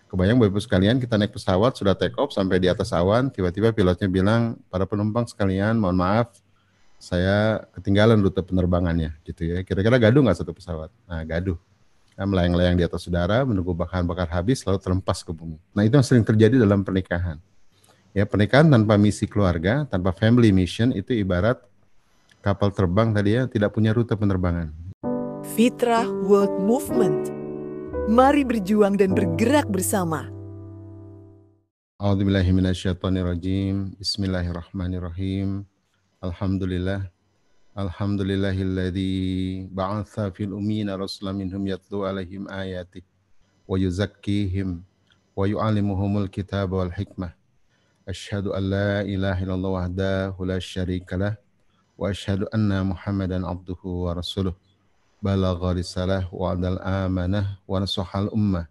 Kebayang Bapak Ibu sekalian, kita naik pesawat, sudah take off sampai di atas awan, tiba-tiba pilotnya bilang, para penumpang sekalian, mohon maaf, saya ketinggalan rute penerbangannya, gitu ya. Kira-kira gaduh nggak satu pesawat? Nah, gaduh. Nah, melayang-layang di atas udara, menunggu bahan bakar habis, lalu terlempas ke bumi. Nah, itu yang sering terjadi dalam pernikahan. Ya, pernikahan tanpa misi keluarga, tanpa family mission, itu ibarat kapal terbang tadi ya, tidak punya rute penerbangan. Fitrah World Movement. Mari berjuang dan bergerak bersama. A'udzubillahiminasyaitonirrajim. Bismillahirrahmanirrahim. Alhamdulillah. Alhamdulillahilladzi ba'atha fil ummiyina rasulan minhum yatlu alaihim ayatih wa yuzakkihim wa yu'allimuhumul kitaba wal hikmah. Asyhadu an la ilaha illallah wahdahu la syarikalah wa asyhadu anna Muhammadan abduhu wa rasuluh. Balagha risalah wa adal amanah wa nasahal ummah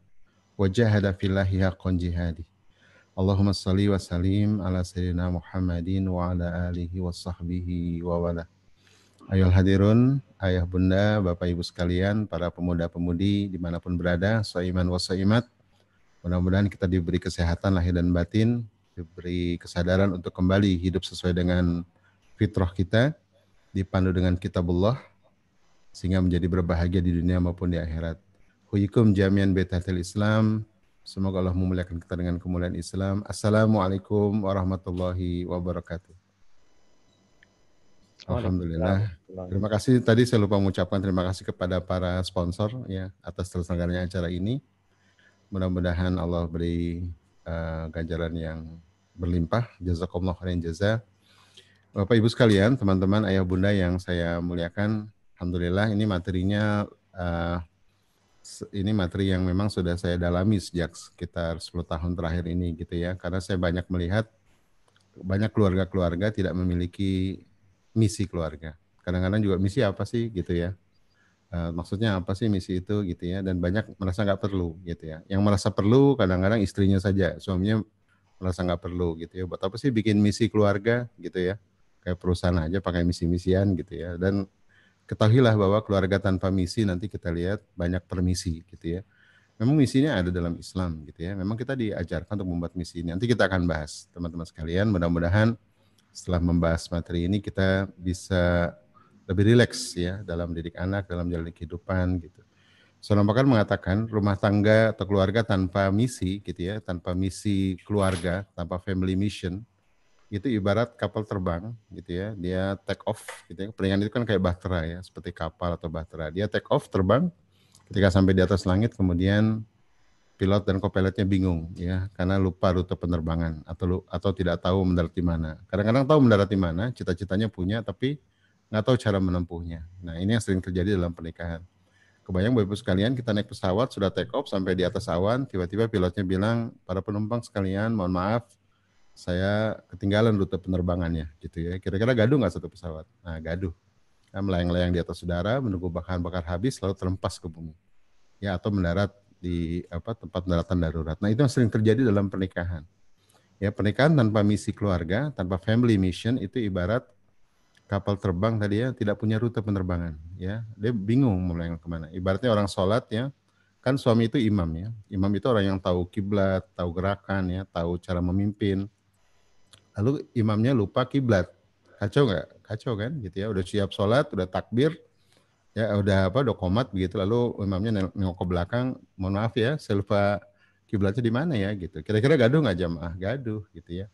wa jahada fillahi haqqan jihadi. Allahumma salli wa salim ala sayyidina Muhammadin wa ala alihi wa sahbihi wa wala. Ayol hadirun, ayah bunda, bapak ibu sekalian, para pemuda-pemudi dimanapun berada, soiman wa soimat. Mudah-mudahan kita diberi kesehatan lahir dan batin, diberi kesadaran untuk kembali hidup sesuai dengan fitrah kita, dipandu dengan kitabullah, sehingga menjadi berbahagia di dunia maupun di akhirat. Huyikum jamian betatil Islam. Semoga Allah memuliakan kita dengan kemuliaan Islam. Assalamualaikum warahmatullahi wabarakatuh. Alhamdulillah. Terima kasih. Tadi saya lupa mengucapkan terima kasih kepada para sponsor ya atas terselenggaranya acara ini. Mudah-mudahan Allah beri ganjaran yang berlimpah. Jazakumullah khairan jaza. Bapak Ibu sekalian, teman-teman, ayah bunda yang saya muliakan, alhamdulillah ini materinya ini materi yang memang sudah saya dalami sejak sekitar 10 tahun terakhir ini gitu ya. Karena saya banyak melihat banyak keluarga-keluarga tidak memiliki misi keluarga. Kadang-kadang juga misi apa sih gitu ya. Maksudnya apa sih misi itu gitu ya. Dan banyak merasa nggak perlu gitu ya. Yang merasa perlu kadang-kadang istrinya saja, suaminya merasa nggak perlu gitu ya. Buat apa sih bikin misi keluarga gitu ya. Kayak perusahaan aja pakai misi-misian gitu ya. Dan ketahuilah bahwa keluarga tanpa misi nanti kita lihat banyak permisi gitu ya. Memang misinya ada dalam Islam gitu ya. Memang kita diajarkan untuk membuat misi ini. Nanti kita akan bahas teman-teman sekalian. Mudah-mudahan setelah membahas materi ini kita bisa lebih rileks ya dalam didik anak, dalam jalan kehidupan gitu. Seorang pakar mengatakan rumah tangga atau keluarga tanpa misi gitu ya, tanpa misi keluarga, tanpa family mission, itu ibarat kapal terbang gitu ya, dia take off gitu ya. Pernikahan itu kan kayak bahtera ya, seperti kapal atau bahtera. Dia take off terbang, ketika sampai di atas langit kemudian pilot dan kopilotnya bingung ya, karena lupa rute penerbangan atau tidak tahu mendarat di mana. Kadang-kadang tahu mendarat di mana, cita-citanya punya tapi nggak tahu cara menempuhnya. Nah, ini yang sering terjadi dalam pernikahan. Kebayang Bapak Ibu sekalian, kita naik pesawat, sudah take off sampai di atas awan, tiba-tiba pilotnya bilang, para penumpang sekalian, mohon maaf, saya ketinggalan rute penerbangannya, gitu ya. Kira-kira gaduh nggak satu pesawat? Nah, gaduh. Nah, melayang-layang di atas udara, menunggu bahan bakar habis, lalu terlempas ke bumi. Ya, atau mendarat di tempat pendaratan darurat. Nah, itu yang sering terjadi dalam pernikahan. Ya, pernikahan tanpa misi keluarga, tanpa family mission, itu ibarat kapal terbang tadi ya, tidak punya rute penerbangan. Ya, dia bingung mau melayang kemana. Ibaratnya orang sholat ya, kan suami itu imam ya. Imam itu orang yang tahu kiblat, tahu gerakan ya, tahu cara memimpin. Lalu imamnya lupa kiblat. Kacau nggak? Kacau kan gitu ya. Udah siap sholat, udah takbir, ya udah komat begitu. Lalu imamnya nengok ke belakang, mohon maaf ya, saya lupa kiblatnya di mana ya gitu. Kira-kira gaduh nggak jamaah? Gaduh gitu ya.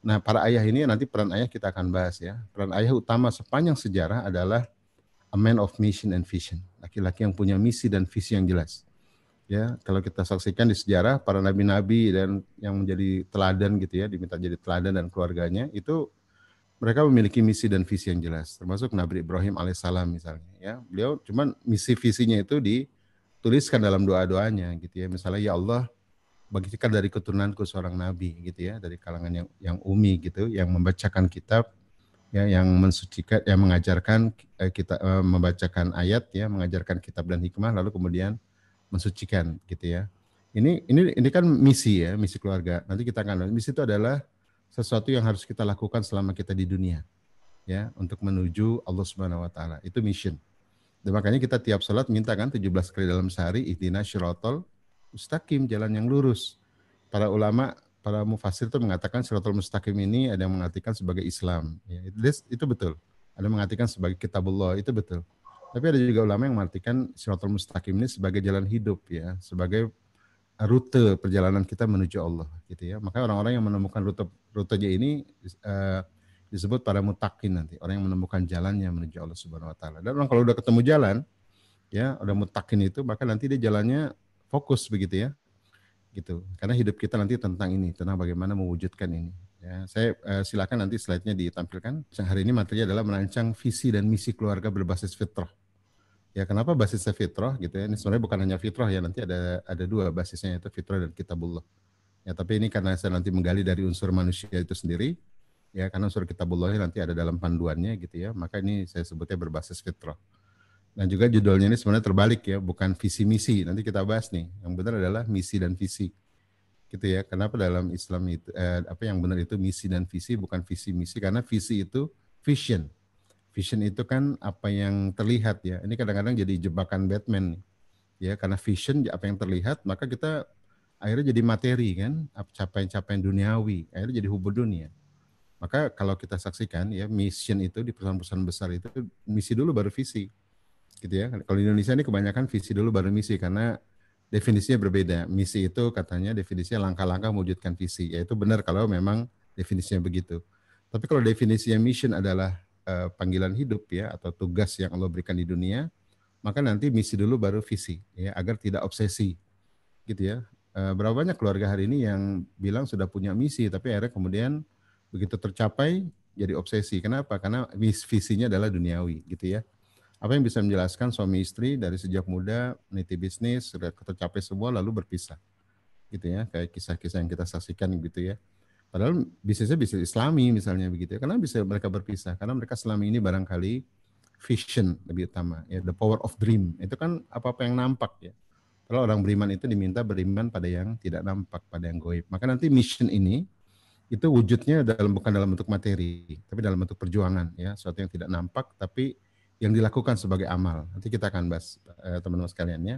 Nah, para ayah ini nanti peran ayah kita akan bahas ya. Peran ayah utama sepanjang sejarah adalah a man of mission and vision. Laki-laki yang punya misi dan visi yang jelas. Ya, kalau kita saksikan di sejarah para nabi-nabi dan yang menjadi teladan gitu ya, diminta jadi teladan dan keluarganya itu mereka memiliki misi dan visi yang jelas. Termasuk Nabi Ibrahim alaihissalam misalnya ya. Beliau cuman misi visinya itu dituliskan dalam doa-doanya gitu ya. Misalnya ya Allah bagikan dari keturunanku seorang nabi gitu ya, dari kalangan yang umi gitu, yang membacakan kitab ya, yang mensucikan, yang mengajarkan kita membacakan ayat ya, mengajarkan kitab dan hikmah, lalu kemudian mensucikan gitu ya. Ini kan misi ya, misi keluarga. Nanti kita akan misi itu adalah sesuatu yang harus kita lakukan selama kita di dunia ya, untuk menuju Allah Subhanahu wa taala. Itu mission. Dan makanya kita tiap salat minta kan 17 kali dalam sehari ihdinas syiratal mustaqim, jalan yang lurus. para ulama, para mufassir itu mengatakan Shiratal Mustaqim ini ada yang mengartikan sebagai Islam. Ya, itu betul. Ada yang mengartikan sebagai Kitabullah, itu betul. Tapi ada juga ulama yang mengartikan Shiratal Mustaqim ini sebagai jalan hidup ya, sebagai rute perjalanan kita menuju Allah gitu ya. Maka orang-orang yang menemukan rutenya ini disebut para mutakin nanti, orang yang menemukan jalannya menuju Allah Subhanahu wa taala. Dan orang kalau udah ketemu jalan ya, udah mutakin itu, maka nanti dia jalannya fokus begitu ya. Gitu. Karena hidup kita nanti tentang ini, tentang bagaimana mewujudkan ini. Ya, saya silakan nanti slide-nya ditampilkan. Hari ini materi adalah merancang visi dan misi keluarga berbasis fitrah. Ya, kenapa basisnya fitrah gitu ya? Ini sebenarnya bukan hanya fitrah ya, nanti ada dua basisnya, yaitu fitrah dan kitabullah. Ya, tapi ini karena saya nanti menggali dari unsur manusia itu sendiri, ya karena unsur kitabullah nanti ada dalam panduannya gitu ya, maka ini saya sebutnya berbasis fitrah. Dan juga judulnya ini sebenarnya terbalik ya, bukan visi misi. Nanti kita bahas nih. Yang benar adalah misi dan visi. Gitu ya. Kenapa dalam Islam itu apa yang benar itu misi dan visi, bukan visi misi, karena visi itu vision. Vision itu kan apa yang terlihat ya. Ini kadang-kadang jadi jebakan Batman ya, karena vision apa yang terlihat, maka kita akhirnya jadi materi kan, capaian-capaian duniawi, akhirnya jadi hubud dunia. Maka kalau kita saksikan ya, mission itu di perusahaan-perusahaan besar itu misi dulu baru visi. Gitu ya. Kalau di Indonesia ini kebanyakan visi dulu baru misi, karena definisinya berbeda. Misi itu katanya definisinya langkah-langkah mewujudkan visi. Ya itu benar kalau memang definisinya begitu. Tapi kalau definisinya mission adalah panggilan hidup ya, atau tugas yang Allah berikan di dunia, maka nanti misi dulu baru visi ya, agar tidak obsesi gitu ya. Berapa banyak keluarga hari ini yang bilang sudah punya misi tapi akhirnya kemudian begitu tercapai jadi obsesi. Kenapa? Karena visinya adalah duniawi gitu ya. Apa yang bisa menjelaskan suami istri dari sejak muda meniti bisnis sudah tercapai semua lalu berpisah gitu ya, kayak kisah-kisah yang kita saksikan gitu ya. Padahal bisnisnya bisnis Islami misalnya begitu ya. Kenapa bisa mereka berpisah? Karena mereka selama ini barangkali vision lebih utama ya, the power of dream. Itu kan apa-apa yang nampak ya. Kalau orang beriman itu diminta beriman pada yang tidak nampak, pada yang goib. Maka nanti mission ini itu wujudnya bukan dalam bentuk materi, tapi dalam bentuk perjuangan ya, sesuatu yang tidak nampak tapi yang dilakukan sebagai amal. Nanti kita akan bahas teman-teman sekalian ya.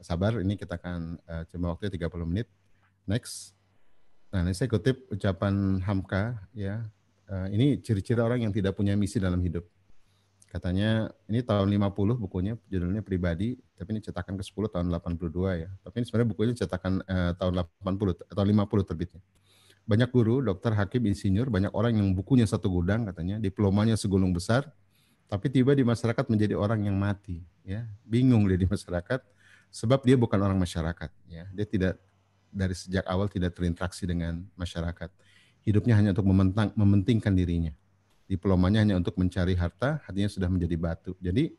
Sabar, ini kita akan cuma waktunya 30 menit. Next. Nah, ini saya kutip ucapan Hamka ya. Ini ciri-ciri orang yang tidak punya misi dalam hidup. Katanya ini tahun 50 bukunya, judulnya Pribadi, tapi ini cetakan ke-10 tahun 82 ya. Tapi ini sebenarnya bukunya cetakan tahun 80 atau 50 terbitnya. Banyak guru, dokter, hakim, insinyur, banyak orang yang bukunya satu gudang katanya, diplomanya segulung besar, tapi tiba di masyarakat menjadi orang yang mati ya. Bingung dia di masyarakat sebab dia bukan orang masyarakat ya. Dia tidak dari sejak awal tidak terinteraksi dengan masyarakat. Hidupnya hanya untuk mementingkan dirinya. Diplomanya hanya untuk mencari harta, hatinya sudah menjadi batu. Jadi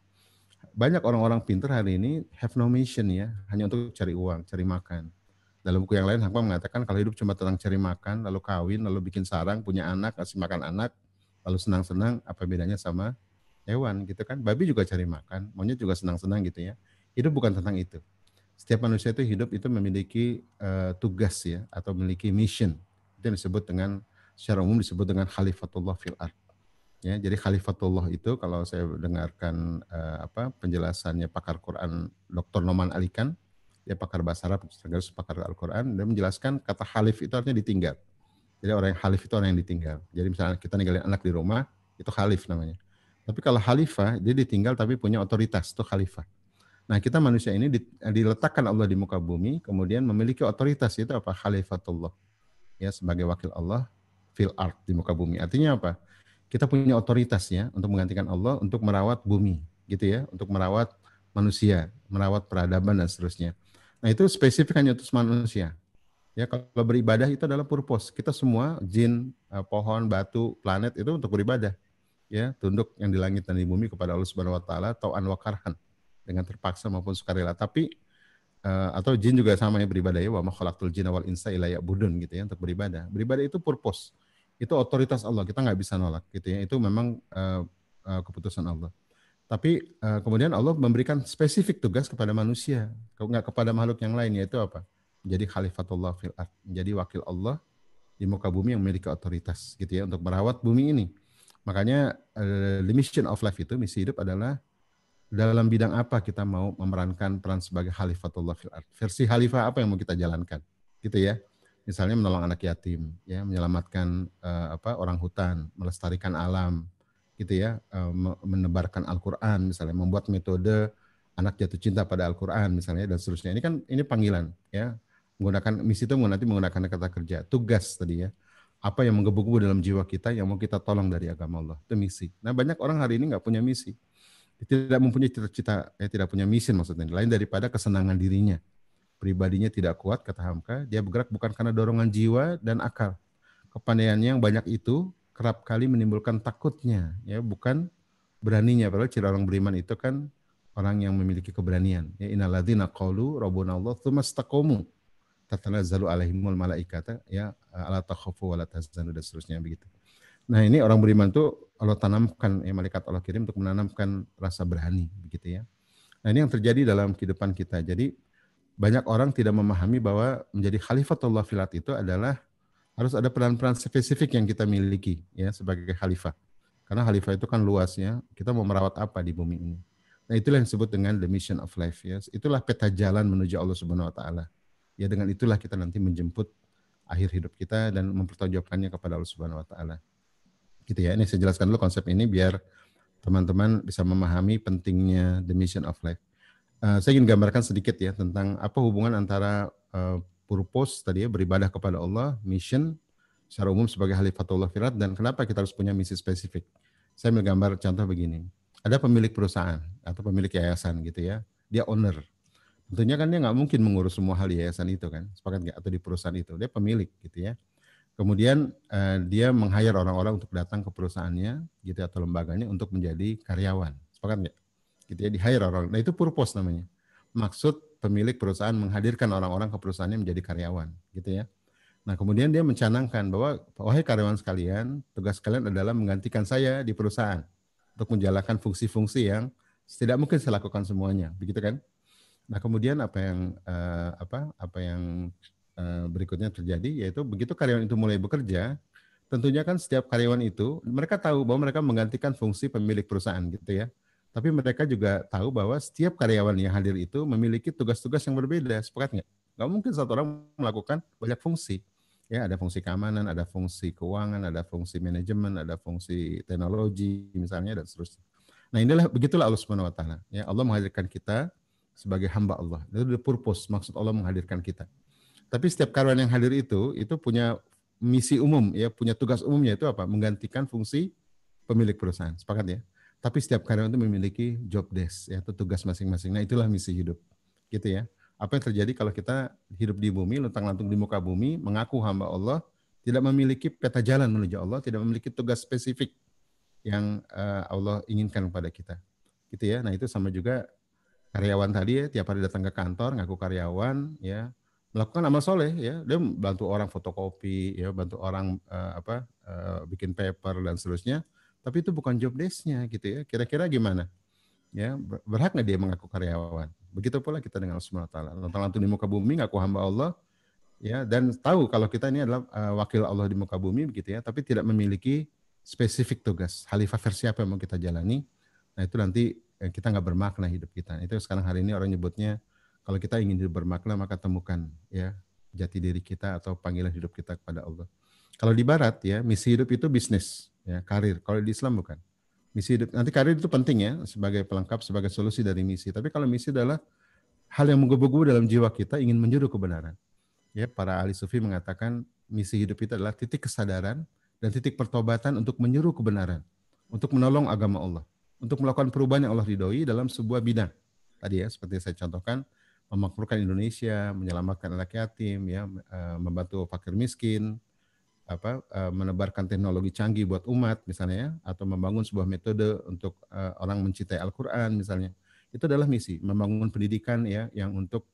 banyak orang-orang pintar hari ini have no mission ya, hanya untuk cari uang, cari makan. Dalam buku yang lain Hakma mengatakan kalau hidup cuma tentang cari makan, lalu kawin, lalu bikin sarang, punya anak, kasih makan anak, lalu senang-senang, apa bedanya sama hewan gitu kan? Babi juga cari makan, monyet juga senang-senang gitu ya. Hidup bukan tentang itu. Setiap manusia itu hidup itu memiliki tugas ya, atau memiliki mission. Itu yang disebut dengan, secara umum disebut dengan khalifatullah fil ard. Ya, jadi khalifatullah itu kalau saya dengarkan penjelasannya pakar Quran Dr. Noman Alikan, dia pakar bahasa Arab sekaligus pakar Al-Quran, dia menjelaskan kata khalif itu artinya ditinggal. Jadi orang yang khalif itu orang yang ditinggal. Jadi misalnya kita ninggalin anak di rumah, itu khalif namanya. Tapi kalau khalifah, dia ditinggal tapi punya otoritas, itu khalifah. Nah, kita manusia ini diletakkan Allah di muka bumi, kemudian memiliki otoritas, itu apa? Khalifatullah. Ya, sebagai wakil Allah fil ard, di muka bumi. Artinya apa? Kita punya otoritas ya untuk menggantikan Allah, untuk merawat bumi, gitu ya, untuk merawat manusia, merawat peradaban dan seterusnya. Nah, itu spesifik hanya untuk manusia. Ya, kalau beribadah itu adalah purpose. Kita semua, jin, pohon, batu, planet itu untuk beribadah. Ya, tunduk yang di langit dan di bumi kepada Allah Subhanahu wa taala, tau'an wa karhan, dengan terpaksa maupun sukarela. Tapi atau jin juga sama ya beribadah ya, wa ma khalaqtul jinna wal insa illa ya'budun gitu ya, untuk beribadah. Beribadah itu purpose. Itu otoritas Allah, kita nggak bisa nolak gitu ya. Itu memang keputusan Allah. Tapi kemudian Allah memberikan spesifik tugas kepada manusia, nggak kepada makhluk yang lain, yaitu apa? Menjadi khalifatullah fil ard, menjadi wakil Allah di muka bumi yang memiliki otoritas gitu ya, untuk merawat bumi ini. Makanya the mission of life itu, misi hidup adalah dalam bidang apa kita mau memerankan peran sebagai khalifatullah fil ard. Versi khalifah apa yang mau kita jalankan gitu ya. Misalnya menolong anak yatim, ya, menyelamatkan orang hutan, melestarikan alam, gitu ya, menebarkan Al-Qur'an misalnya, membuat metode anak jatuh cinta pada Al-Qur'an misalnya dan seterusnya. Ini panggilan, ya. Menggunakan misi itu nanti menggunakan kata kerja, tugas tadi ya. Apa yang menggebu-gebu dalam jiwa kita yang mau kita tolong dari agama Allah, itu misi. Nah, banyak orang hari ini nggak punya misi, tidak mempunyai cita-cita, tidak punya mission maksudnya, lain daripada kesenangan dirinya. Pribadinya tidak kuat, kata Hamka, dia bergerak bukan karena dorongan jiwa dan akal. Kepandaiannya yang banyak itu kerap kali menimbulkan takutnya, ya, bukan beraninya. Padahal ciri orang beriman itu kan orang yang memiliki keberanian. Ya, innalladzina qalu rabbuna Allah tsumma istaqamu tatanazzalu alaihimul malaikata, ya, ala takhafu wa la tahzanu dan seterusnya begitu. Nah, ini orang beriman tuh Allah tanamkan, ya, malaikat Allah kirim untuk menanamkan rasa berani begitu ya. Nah, ini yang terjadi dalam kehidupan kita. Jadi banyak orang tidak memahami bahwa menjadi khalifatullah fil ard itu adalah harus ada peran-peran spesifik yang kita miliki ya sebagai khalifah. Karena khalifah itu kan luasnya, kita mau merawat apa di bumi ini. Nah, itulah yang disebut dengan the mission of life ya. Itulah peta jalan menuju Allah Subhanahu wa taala. Ya, dengan itulah kita nanti menjemput akhir hidup kita dan mempertanggungjawabkannya kepada Allah Subhanahu wa taala. Gitu ya. Ini saya jelaskan dulu konsep ini biar teman-teman bisa memahami pentingnya the mission of life. Saya ingin gambarkan sedikit ya tentang apa hubungan antara purpose tadi ya, beribadah kepada Allah, mission secara umum sebagai khalifatullah fil ard, dan kenapa kita harus punya misi spesifik. Saya ambil gambar contoh begini. Ada pemilik perusahaan atau pemilik yayasan gitu ya, dia owner. Tentunya kan dia nggak mungkin mengurus semua hal di yayasan itu kan, sepakat nggak? Atau di perusahaan itu, dia pemilik gitu ya. Kemudian dia meng-hire orang-orang untuk datang ke perusahaannya gitu atau lembaganya untuk menjadi karyawan, sepakat nggak? Gitu ya, di-hire orang. Nah, itu purpose namanya. Maksud pemilik perusahaan menghadirkan orang-orang ke perusahaannya menjadi karyawan, gitu ya. Nah, kemudian dia mencanangkan bahwa wahai karyawan sekalian, tugas kalian adalah menggantikan saya di perusahaan untuk menjalankan fungsi-fungsi yang tidak mungkin saya lakukan semuanya, begitu kan? Nah, kemudian apa yang berikutnya terjadi yaitu begitu karyawan itu mulai bekerja, tentunya kan setiap karyawan itu mereka tahu bahwa mereka menggantikan fungsi pemilik perusahaan gitu ya. Tapi mereka juga tahu bahwa setiap karyawan yang hadir itu memiliki tugas-tugas yang berbeda, sepakat nggak? Nggak mungkin satu orang melakukan banyak fungsi. Ya, ada fungsi keamanan, ada fungsi keuangan, ada fungsi manajemen, ada fungsi teknologi misalnya dan seterusnya. Nah, begitulah Allah Subhanahu wa taala. Ya, Allah menghadirkan kita sebagai hamba Allah. Itu the purpose, maksud Allah menghadirkan kita. Tapi setiap karyawan yang hadir itu punya misi umum, ya, punya tugas umumnya itu apa? Menggantikan fungsi pemilik perusahaan. Sepakat ya? Tapi setiap karyawan itu memiliki job desk, yaitu tugas masing-masing. Nah, itulah misi hidup. Gitu ya. Apa yang terjadi kalau kita hidup di bumi, luntang-lantung di muka bumi, mengaku hamba Allah, tidak memiliki peta jalan menuju Allah, tidak memiliki tugas spesifik yang Allah inginkan kepada kita. Gitu ya. Nah, itu sama juga karyawan tadi ya, tiap hari datang ke kantor, ngaku karyawan, ya, melakukan amal soleh, ya, dia bantu orang fotokopi, ya, bantu orang bikin paper dan seterusnya. Tapi itu bukan job desk-nya gitu ya. Kira-kira gimana? Ya, berhak nggak dia mengaku karyawan? Begitu pula kita dengan Allah Subhanahu wa taala. Lontang-lantung di muka bumi ngaku hamba Allah, ya, dan tahu kalau kita ini adalah wakil Allah di muka bumi begitu ya, tapi tidak memiliki spesifik tugas. Khalifah versi apa yang mau kita jalani? Nah, itu nanti kita nggak bermakna hidup kita. Itu sekarang hari ini orang nyebutnya kalau kita ingin hidup bermakna maka temukan ya jati diri kita atau panggilan hidup kita kepada Allah. Kalau di Barat ya, misi hidup itu bisnis, ya, karir. Kalau di Islam bukan. Misi hidup, nanti karir itu penting ya, sebagai pelengkap, sebagai solusi dari misi. Tapi kalau misi adalah hal yang menggebu-gebu dalam jiwa kita, ingin menjuru kebenaran. Ya, para ahli sufi mengatakan misi hidup itu adalah titik kesadaran dan titik pertobatan untuk menyeru kebenaran, untuk menolong agama Allah, untuk melakukan perubahan yang Allah ridhoi dalam sebuah bidang. Tadi ya, seperti saya contohkan, memakmurkan Indonesia, menyelamatkan anak yatim, ya, membantu fakir miskin, menebarkan teknologi canggih buat umat misalnya ya, atau membangun sebuah metode untuk orang mencintai Al-Qur'an misalnya. Itu adalah misi, membangun pendidikan ya yang untuk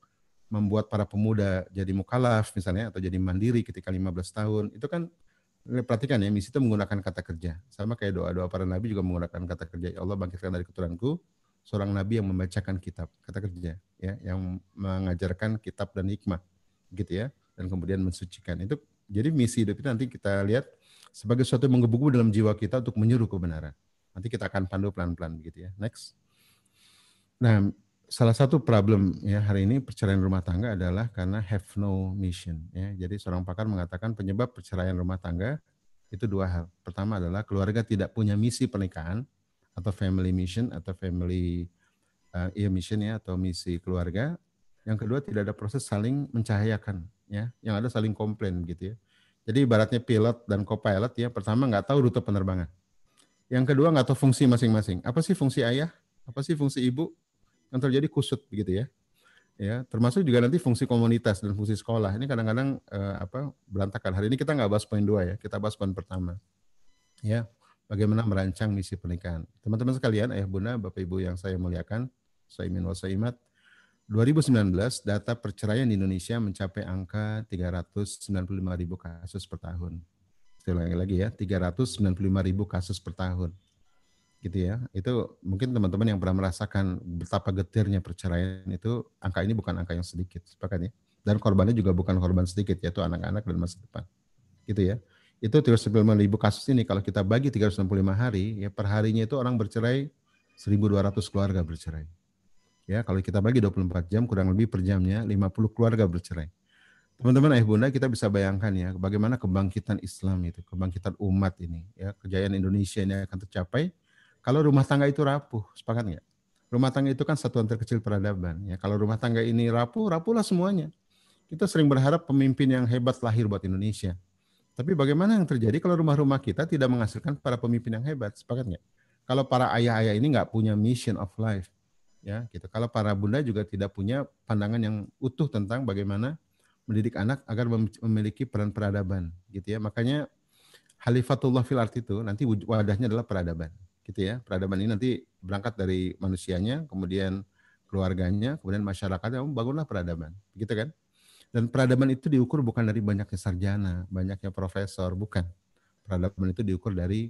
membuat para pemuda jadi mukallaf misalnya atau jadi mandiri ketika 15 tahun. Itu kan perhatikan ya, misi itu menggunakan kata kerja. Sama kayak doa-doa para nabi juga menggunakan kata kerja. Ya Allah, bangkitkan dari keturunanku seorang nabi yang membacakan kitab, kata kerja ya, yang mengajarkan kitab dan hikmah gitu ya, dan kemudian mensucikan. Itu jadi misi hidup itu nanti kita lihat sebagai sesuatu yang menggebu-gebu dalam jiwa kita untuk menyuruh kebenaran. Nanti kita akan pandu pelan-pelan begitu ya. Next. Nah, salah satu problem ya hari ini perceraian rumah tangga adalah karena have no mission ya. Jadi seorang pakar mengatakan penyebab perceraian rumah tangga itu dua hal. Pertama adalah keluarga tidak punya misi pernikahan atau family mission atau family mission ya atau misi keluarga. Yang kedua tidak ada proses saling mencahayakan ya. Yang ada saling komplain gitu ya. Jadi ibaratnya pilot dan co-pilot ya. Pertama nggak tahu rute penerbangan. Yang kedua nggak tahu fungsi masing-masing. Apa sih fungsi ayah? Apa sih fungsi ibu? Yang terjadi kusut begitu ya. Ya, termasuk juga nanti fungsi komunitas dan fungsi sekolah. Ini kadang-kadang berantakan. Hari ini kita nggak bahas poin 2 ya, kita bahas poin pertama. Ya, bagaimana merancang misi pernikahan. Teman-teman sekalian, ayah bunda, bapak ibu yang saya muliakan, Saimin wa Saimat, 2019 data perceraian di Indonesia mencapai angka 395.000 kasus per tahun. Saya ulangi lagi ya, 395.000 kasus per tahun. Gitu ya. Itu mungkin teman-teman yang pernah merasakan betapa getirnya perceraian itu, angka ini bukan angka yang sedikit, sepakat ya. Dan korbannya juga bukan korban sedikit, yaitu anak-anak dan masa depan. Gitu ya. Itu 395.000 kasus ini kalau kita bagi 365 hari, ya per harinya itu orang bercerai 1.200 keluarga bercerai. Ya, kalau kita bagi 24 jam kurang lebih per jamnya 50 keluarga bercerai. Teman-teman ayah bunda, kita bisa bayangkan ya bagaimana kebangkitan Islam itu, kebangkitan umat ini, ya kejayaan Indonesia ini akan tercapai kalau rumah tangga itu rapuh, sepakat nggak? Rumah tangga itu kan satuan terkecil peradaban. Ya, kalau rumah tangga ini rapuh, rapuhlah semuanya. Kita sering berharap pemimpin yang hebat lahir buat Indonesia. Tapi bagaimana yang terjadi kalau rumah-rumah kita tidak menghasilkan para pemimpin yang hebat, sepakat nggak? Kalau para ayah-ayah ini nggak punya mission of life, ya gitu. Kalau para bunda juga tidak punya pandangan yang utuh tentang bagaimana mendidik anak agar memiliki peran peradaban, gitu ya. Makanya Khalifatullah fil ard itu nanti wadahnya adalah peradaban, gitu ya. Peradaban ini nanti berangkat dari manusianya, kemudian keluarganya, kemudian masyarakatnya, bangunlah peradaban, gitu kan? Dan peradaban itu diukur bukan dari banyaknya sarjana, banyaknya profesor, bukan. Peradaban itu diukur dari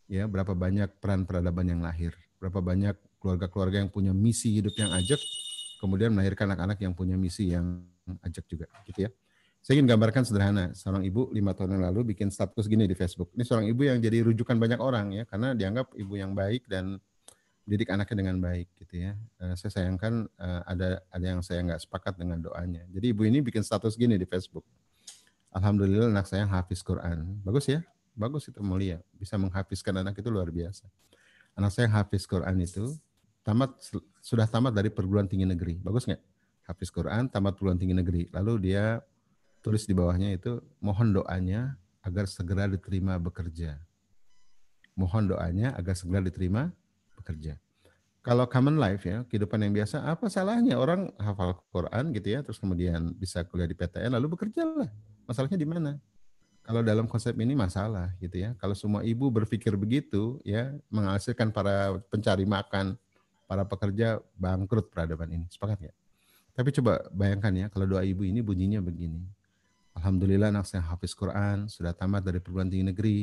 ya berapa banyak peran peradaban yang lahir, berapa banyak keluarga-keluarga yang punya misi hidup yang ajak, kemudian melahirkan anak-anak yang punya misi yang ajak juga, gitu ya. Saya ingin gambarkan sederhana, seorang ibu 5 tahun yang lalu bikin status gini di Facebook. Ini seorang ibu yang jadi rujukan banyak orang ya, karena dianggap ibu yang baik dan didik anaknya dengan baik gitu ya. Saya sayangkan ada yang saya nggak sepakat dengan doanya. Jadi ibu ini bikin status gini di Facebook. Alhamdulillah anak saya hafiz Quran. Bagus ya, bagus itu mulia. Bisa menghafizkan anak itu luar biasa. Anak saya hafiz Quran itu sudah tamat dari perguruan tinggi negeri. Bagus nggak? Hafiz Quran, tamat perguruan tinggi negeri. Lalu dia tulis di bawahnya itu, mohon doanya agar segera diterima bekerja. Mohon doanya agar segera diterima bekerja. Kalau common life ya, kehidupan yang biasa, apa salahnya orang hafal Quran gitu ya, terus kemudian bisa kuliah di PTN, lalu bekerja lah. Masalahnya di mana? Kalau dalam konsep ini masalah gitu ya. Kalau semua ibu berpikir begitu ya, menghasilkan para pencari makan, para pekerja, bangkrut peradaban ini. Sepakat ya? Tapi coba bayangkan ya, kalau doa ibu ini bunyinya begini. Alhamdulillah anak saya hafiz Quran, sudah tamat dari perguruan tinggi negeri,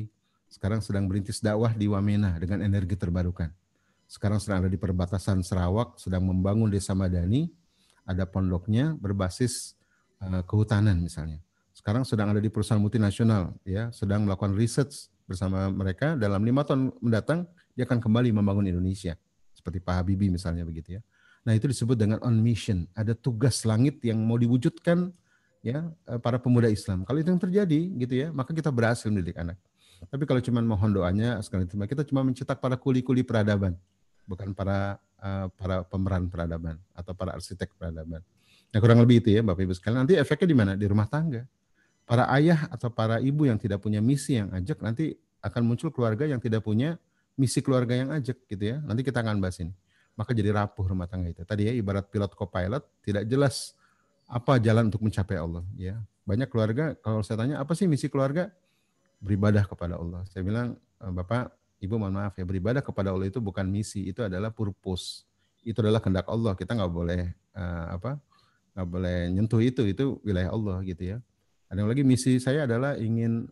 sekarang sedang merintis dakwah di Wamena dengan energi terbarukan. Sekarang sedang ada di perbatasan Sarawak, sedang membangun desa madani, ada pondoknya berbasis kehutanan misalnya. Sekarang sedang ada di perusahaan multinasional, ya, sedang melakukan research bersama mereka. Dalam 5 tahun mendatang dia akan kembali membangun Indonesia, seperti Pak Habibie misalnya begitu ya. Nah itu disebut dengan on mission. Ada tugas langit yang mau diwujudkan ya para pemuda Islam. Kalau itu yang terjadi gitu ya, maka kita berhasil mendidik anak. Tapi kalau cuma mohon doanya sekali terima, kita cuma mencetak para kuli-kuli peradaban, bukan para pemeran peradaban atau para arsitek peradaban. Nah kurang lebih itu ya Bapak Ibu sekalian. Nanti efeknya di mana? Di rumah tangga. Para ayah atau para ibu yang tidak punya misi yang ajak, nanti akan muncul keluarga yang tidak punya misi keluarga yang ajak gitu ya. Nanti kita akan bahas ini. Maka jadi rapuh rumah tangga itu. Tadi ya ibarat pilot co-pilot, tidak jelas apa jalan untuk mencapai Allah ya. Banyak keluarga kalau saya tanya apa sih misi keluarga? Beribadah kepada Allah. Saya bilang Bapak, Ibu mohon maaf ya, beribadah kepada Allah itu bukan misi, itu adalah purpose. Itu adalah kehendak Allah. Kita nggak boleh nggak boleh nyentuh itu wilayah Allah gitu ya. Ada yang lagi misi saya adalah ingin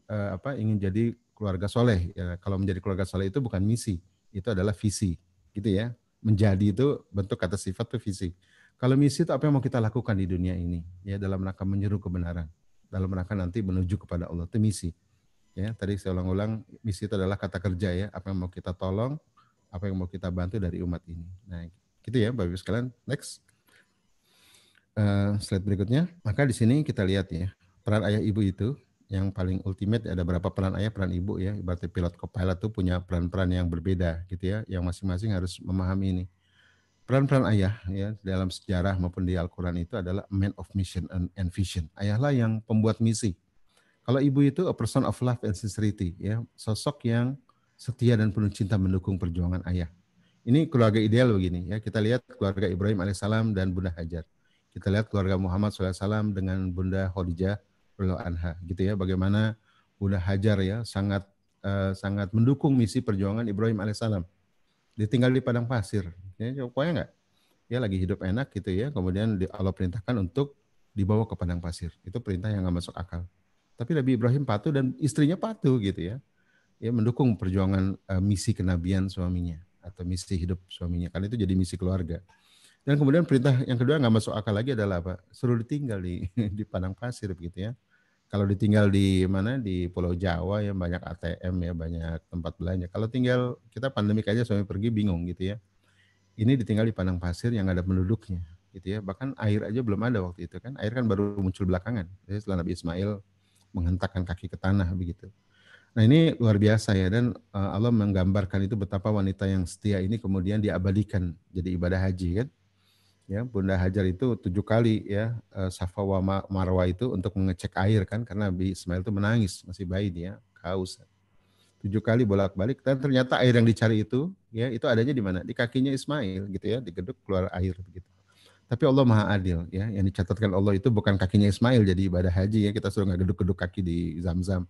jadi keluarga soleh. Ya, kalau menjadi keluarga soleh itu bukan misi, itu adalah visi, gitu ya. Menjadi itu bentuk kata sifat itu visi. Kalau misi itu apa yang mau kita lakukan di dunia ini, ya dalam rangka menyeru kebenaran, dalam rangka nanti menuju kepada Allah itu misi. Ya, tadi saya ulang-ulang misi itu adalah kata kerja ya, apa yang mau kita tolong, apa yang mau kita bantu dari umat ini. Nah, Gitu ya Bapak Ibu sekalian. Next. Slide berikutnya. Maka di sini kita lihat ya, peran ayah ibu itu yang paling ultimate. Ada berapa peran ayah, peran ibu ya. Ibaratnya pilot co-pilot tuh punya peran-peran yang berbeda gitu ya, yang masing-masing harus memahami ini. Peran-peran ayah ya dalam sejarah maupun di Al-Quran itu adalah man of mission and vision. Ayahlah yang pembuat misi. Kalau ibu itu a person of love and sincerity ya, sosok yang setia dan penuh cinta mendukung perjuangan ayah. Ini keluarga ideal begini ya. Kita lihat keluarga Ibrahim alaihissalam dan Bunda Hajar. Kita lihat keluarga Muhammad SAW dengan Bunda Khadijah radhiyallahu anha gitu ya. Bagaimana Bunda Hajar ya sangat mendukung misi perjuangan Ibrahim alaihissalam. Ditinggal di padang pasir. Ya, pokoknya enggak. Dia lagi hidup enak gitu ya. Kemudian Allah perintahkan untuk dibawa ke padang pasir. Itu perintah yang enggak masuk akal. Tapi Nabi Ibrahim patuh dan istrinya patuh gitu ya. Ya mendukung perjuangan misi kenabian suaminya atau misi hidup suaminya. Karena itu jadi misi keluarga. Dan kemudian perintah yang kedua nggak masuk akal lagi adalah apa? Suruh ditinggal di di padang pasir begitu ya. Kalau ditinggal di mana di Pulau Jawa ya banyak ATM ya, banyak tempat belanja. Kalau tinggal kita pandemik aja suami pergi bingung gitu ya. Ini ditinggal di padang pasir yang nggak ada penduduknya gitu ya. Bahkan air aja belum ada waktu itu kan. Air kan baru muncul belakangan. Jadi setelah Nabi Ismail menghentakkan kaki ke tanah begitu. Nah ini luar biasa ya dan Allah menggambarkan itu betapa wanita yang setia ini kemudian diabadikan jadi ibadah haji kan. Ya, Bunda Hajar itu 7 kali ya Safa wa Marwa itu untuk mengecek air kan karena Nabi Ismail itu menangis masih bayi dia haus. 7 kali bolak-balik dan ternyata air yang dicari itu ya itu adanya di mana? Di kakinya Ismail gitu ya, digeduk keluar air begitu. Tapi Allah Maha Adil ya, yang dicatatkan Allah itu bukan kakinya Ismail jadi ibadah haji ya, kita suruh nggak geduk-geduk kaki di Zam-Zam.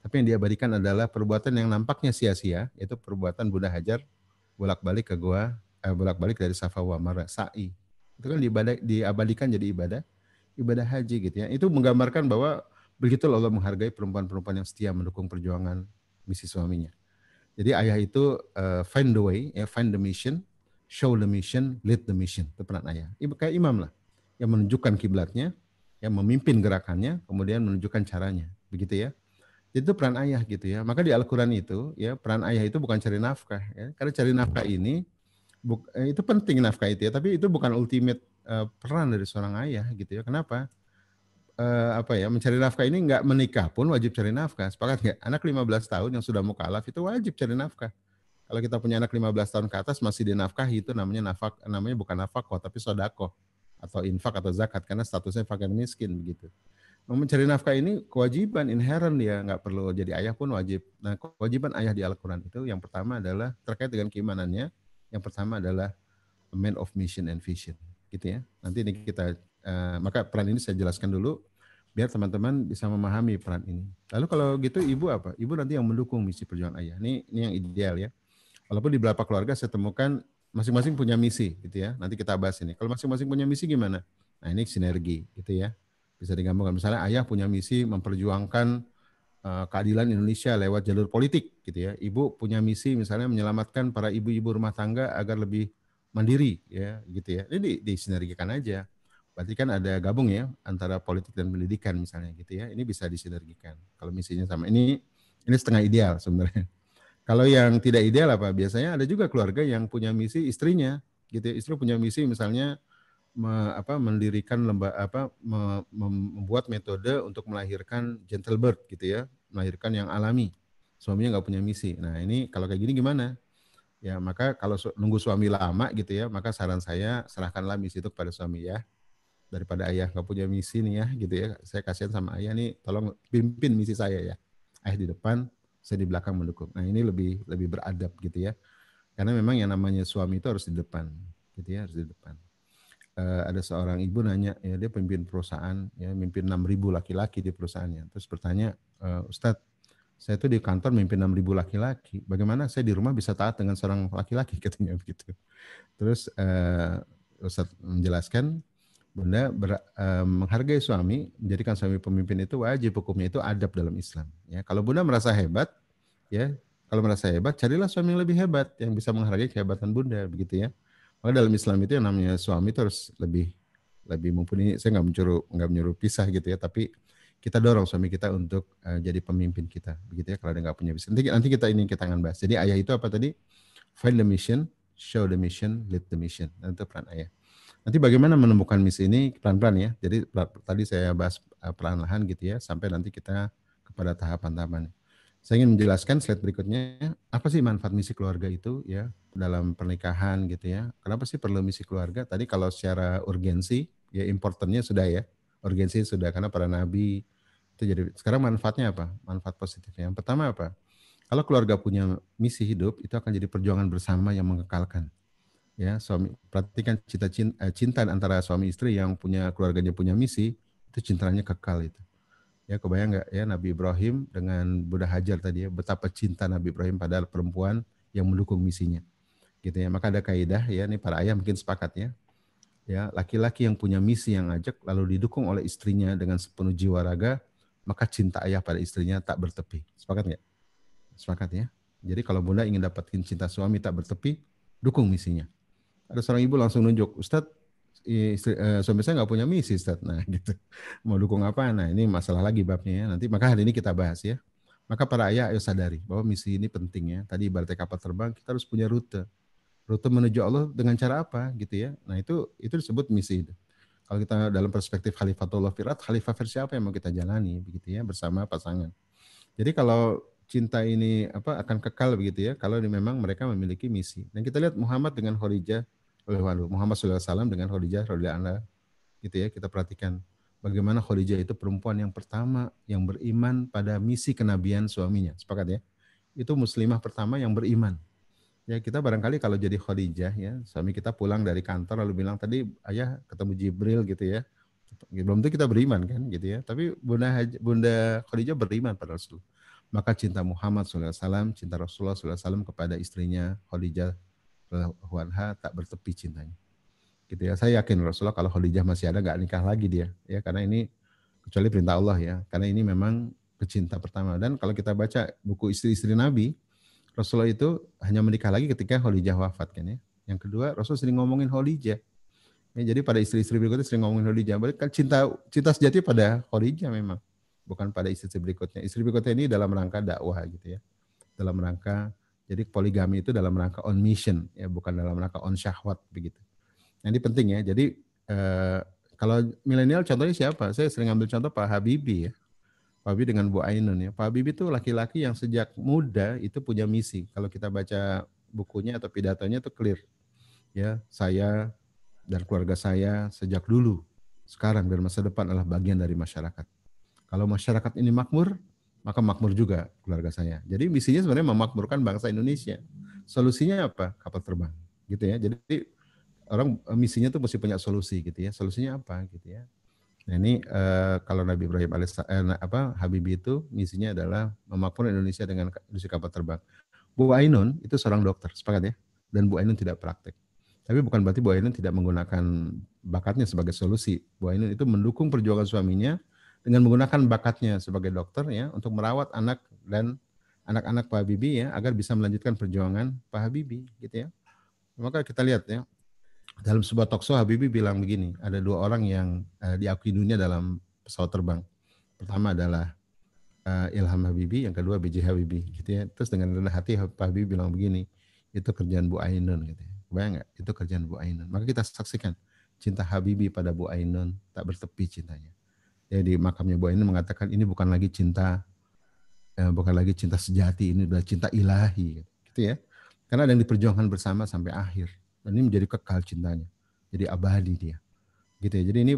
Tapi yang diabadikan adalah perbuatan yang nampaknya sia-sia, yaitu perbuatan Bunda Hajar bolak-balik ke gua, bolak-balik dari Safa wa Marwa, sa'i. Itu kan diabadikan jadi ibadah haji gitu ya. Itu menggambarkan bahwa begitu Allah menghargai perempuan-perempuan yang setia mendukung perjuangan misi suaminya. Jadi ayah itu find the way, ya, find the mission, show the mission, lead the mission. Itu peran ayah. Ibu kayak imam lah, yang menunjukkan kiblatnya, yang memimpin gerakannya, kemudian menunjukkan caranya. Begitu ya. Itu peran ayah gitu ya. Maka di Al-Quran itu ya peran ayah itu bukan cari nafkah ya. Karena cari nafkah ini itu penting nafkah itu ya, tapi itu bukan ultimate peran dari seorang ayah gitu ya. Kenapa? Apa ya, mencari nafkah ini nggak menikah pun wajib cari nafkah. Sepakat nggak? Anak 15 tahun yang sudah mukallaf itu wajib cari nafkah. Kalau kita punya anak 15 tahun ke atas masih dinafkahi itu namanya bukan nafkah tapi sodako atau infak atau zakat karena statusnya fakir miskin begitu. Mencari nafkah ini kewajiban inherent dia, nggak perlu jadi ayah pun wajib. Nah, kewajiban ayah di Al-Quran itu yang pertama adalah terkait dengan keimanannya. Yang pertama adalah a man of mission and vision, gitu ya. Nanti ini kita maka peran ini saya jelaskan dulu biar teman-teman bisa memahami peran ini. Lalu kalau gitu ibu apa? Ibu nanti yang mendukung misi perjuangan ayah. Ini yang ideal ya. Walaupun di beberapa keluarga saya temukan masing-masing punya misi, gitu ya. Nanti kita bahas ini. Kalau masing-masing punya misi gimana? Nah ini sinergi, gitu ya. Bisa digabungkan. Misalnya ayah punya misi memperjuangkan keadilan Indonesia lewat jalur politik gitu ya. Ibu punya misi misalnya menyelamatkan para ibu-ibu rumah tangga agar lebih mandiri ya gitu ya. Ini disinergikan aja. Berarti kan ada gabung ya antara politik dan pendidikan misalnya gitu ya. Ini bisa disinergikan. Kalau misinya sama ini setengah ideal sebenarnya. Kalau yang tidak ideal apa? Biasanya ada juga keluarga yang punya misi istrinya gitu ya. Istri punya misi misalnya mendirikan membuat metode untuk melahirkan gentle birth gitu ya, melahirkan yang alami. Suaminya nggak punya misi. Nah ini kalau kayak gini gimana? Ya maka kalau nunggu suami lama gitu ya, maka saran saya serahkanlah misi itu kepada suami ya. Daripada ayah nggak punya misi nih ya gitu ya. Saya kasihan sama ayah nih, tolong pimpin misi saya ya. Ayah di depan, saya di belakang mendukung. Nah ini lebih beradab gitu ya. Karena memang yang namanya suami itu harus di depan, gitu ya, harus di depan. Ada seorang ibu nanya, ya dia pemimpin perusahaan, ya mimpin 6.000 laki-laki di perusahaannya. Terus bertanya, Ustadz, saya itu di kantor mimpin 6.000 laki-laki. Bagaimana saya di rumah bisa taat dengan seorang laki-laki katanya begitu. Terus Ustadz menjelaskan, Bunda menghargai suami, menjadikan suami pemimpin itu wajib, hukumnya itu adab dalam Islam. Ya, kalau Bunda merasa hebat, ya kalau merasa hebat, carilah suami yang lebih hebat yang bisa menghargai kehebatan Bunda, begitu ya. Maka dalam Islam itu yang namanya suami itu harus lebih mumpuni. Saya nggak menyuruh pisah gitu ya, tapi kita dorong suami kita untuk jadi pemimpin kita, begitu ya. Kalau dia nggak punya bisa, nanti kita akan bahas. Jadi ayah itu apa tadi? Find the mission, show the mission, lead the mission. Nah, itu peran ayah. Nanti bagaimana menemukan misi ini pelan-pelan ya. Jadi tadi saya bahas perlahan-lahan gitu ya, sampai nanti kita kepada tahapan-tahapan. Saya ingin menjelaskan slide berikutnya, apa sih manfaat misi keluarga itu ya dalam pernikahan gitu ya. Kenapa sih perlu misi keluarga? Tadi kalau secara urgensi, ya importantnya sudah ya. Urgensi sudah karena para nabi itu jadi. Sekarang manfaatnya apa? Manfaat positifnya. Yang pertama apa? Kalau keluarga punya misi hidup, itu akan jadi perjuangan bersama yang mengekalkan. Ya, suami perhatikan cinta antara suami istri yang punya keluarganya punya misi, itu cintanya kekal itu. Ya, kebayang nggak ya Nabi Ibrahim dengan Bunda Hajar tadi ya, betapa cinta Nabi Ibrahim pada perempuan yang mendukung misinya. Gitu ya. Maka ada kaidah ya, ini para ayah mungkin sepakat ya. Ya, laki-laki yang punya misi yang ajak lalu didukung oleh istrinya dengan sepenuh jiwa raga, maka cinta ayah pada istrinya tak bertepi. Sepakat nggak? Sepakat ya. Jadi kalau Bunda ingin dapatin cinta suami tak bertepi, dukung misinya. Ada seorang ibu langsung nunjuk, Ustadz, suami saya nggak punya misi, Ustadz. Nah, gitu. Mau dukung apa? Nah, ini masalah lagi babnya ya. Nanti maka hari ini kita bahas ya. Maka para ayah ayo sadari bahwa misi ini penting ya. Tadi ibaratnya kapal terbang, kita harus punya rute. Rute menuju Allah dengan cara apa gitu ya. Nah, itu disebut misi. Kalau kita dalam perspektif Khalifatullah Firat, khalifah versi apa yang mau kita jalani begitu ya bersama pasangan. Jadi kalau cinta ini akan kekal begitu ya kalau memang mereka memiliki misi. Dan kita lihat Muhammad dengan Khadijah, Muhammad SAW dengan Khadijah radhiyallahu anha gitu ya, kita perhatikan bagaimana Khadijah itu perempuan yang pertama yang beriman pada misi kenabian suaminya. Sepakat ya? Itu muslimah pertama yang beriman. Ya, kita barangkali kalau jadi Khadijah ya, suami kita pulang dari kantor lalu bilang tadi ayah ketemu Jibril gitu ya. Belum tentu kita beriman kan gitu ya. Tapi Bunda Khadijah beriman pada Rasul. Maka cinta Muhammad SAW, cinta Rasulullah SAW kepada istrinya Khadijah radhiyallahu tak bertepi cintanya. Gitu ya. Saya yakin Rasulullah kalau Khadijah masih ada nggak nikah lagi dia, ya karena ini kecuali perintah Allah ya. Karena ini memang pecinta pertama. Dan kalau kita baca buku istri-istri Nabi, Rasulullah itu hanya menikah lagi ketika Khadijah wafat kan ya. Yang kedua, Rasul sering ngomongin Khadijah. Ya, jadi pada istri-istri berikutnya sering ngomongin Khadijah. Berarti kan cinta sejati pada Khadijah memang, bukan pada istri berikutnya. Istri berikutnya ini dalam rangka dakwah gitu ya. Dalam rangka, jadi poligami itu dalam rangka on mission ya, bukan dalam rangka on syahwat begitu. Nah, ini penting ya. Jadi kalau milenial contohnya siapa? Saya sering ambil contoh Pak Habibie ya. Pak Habibie dengan Bu Ainun ya. Pak Habibie itu laki-laki yang sejak muda itu punya misi. Kalau kita baca bukunya atau pidatonya itu clear. Ya, saya dan keluarga saya sejak dulu, sekarang dan masa depan adalah bagian dari masyarakat. Kalau masyarakat ini makmur, maka makmur juga keluarga saya. Jadi misinya sebenarnya memakmurkan bangsa Indonesia. Solusinya apa? Kapal terbang. Gitu ya. Jadi orang misinya tuh mesti punya solusi gitu ya. Solusinya apa gitu ya. Nah ini kalau Nabi Ibrahim Habibie itu misinya adalah memakmurkan Indonesia dengan industri kapal terbang. Bu Ainun itu seorang dokter, sepakat ya. Dan Bu Ainun tidak praktek. Tapi bukan berarti Bu Ainun tidak menggunakan bakatnya sebagai solusi. Bu Ainun itu mendukung perjuangan suaminya dengan menggunakan bakatnya sebagai dokter ya untuk merawat anak dan anak-anak Pak Habibie ya agar bisa melanjutkan perjuangan Pak Habibie gitu ya. Maka kita lihat ya dalam sebuah talkshow Habibie bilang begini, ada dua orang yang diakui dunia dalam pesawat terbang. Pertama adalah Ilham Habibie, yang kedua B.J. Habibie gitu ya. Terus dengan rendah hati Pak Habibie bilang begini, itu kerjaan Bu Ainun gitu ya. Kebayang nggak? Itu kerjaan Bu Ainun. Maka kita saksikan cinta Habibie pada Bu Ainun tak bertepi cintanya. Ya, di makamnya Bu Ainun mengatakan ini bukan lagi cinta sejati, ini adalah cinta ilahi gitu ya. Karena ada yang diperjuangkan bersama sampai akhir. Dan ini menjadi kekal cintanya. Jadi abadi dia. Gitu ya. Jadi ini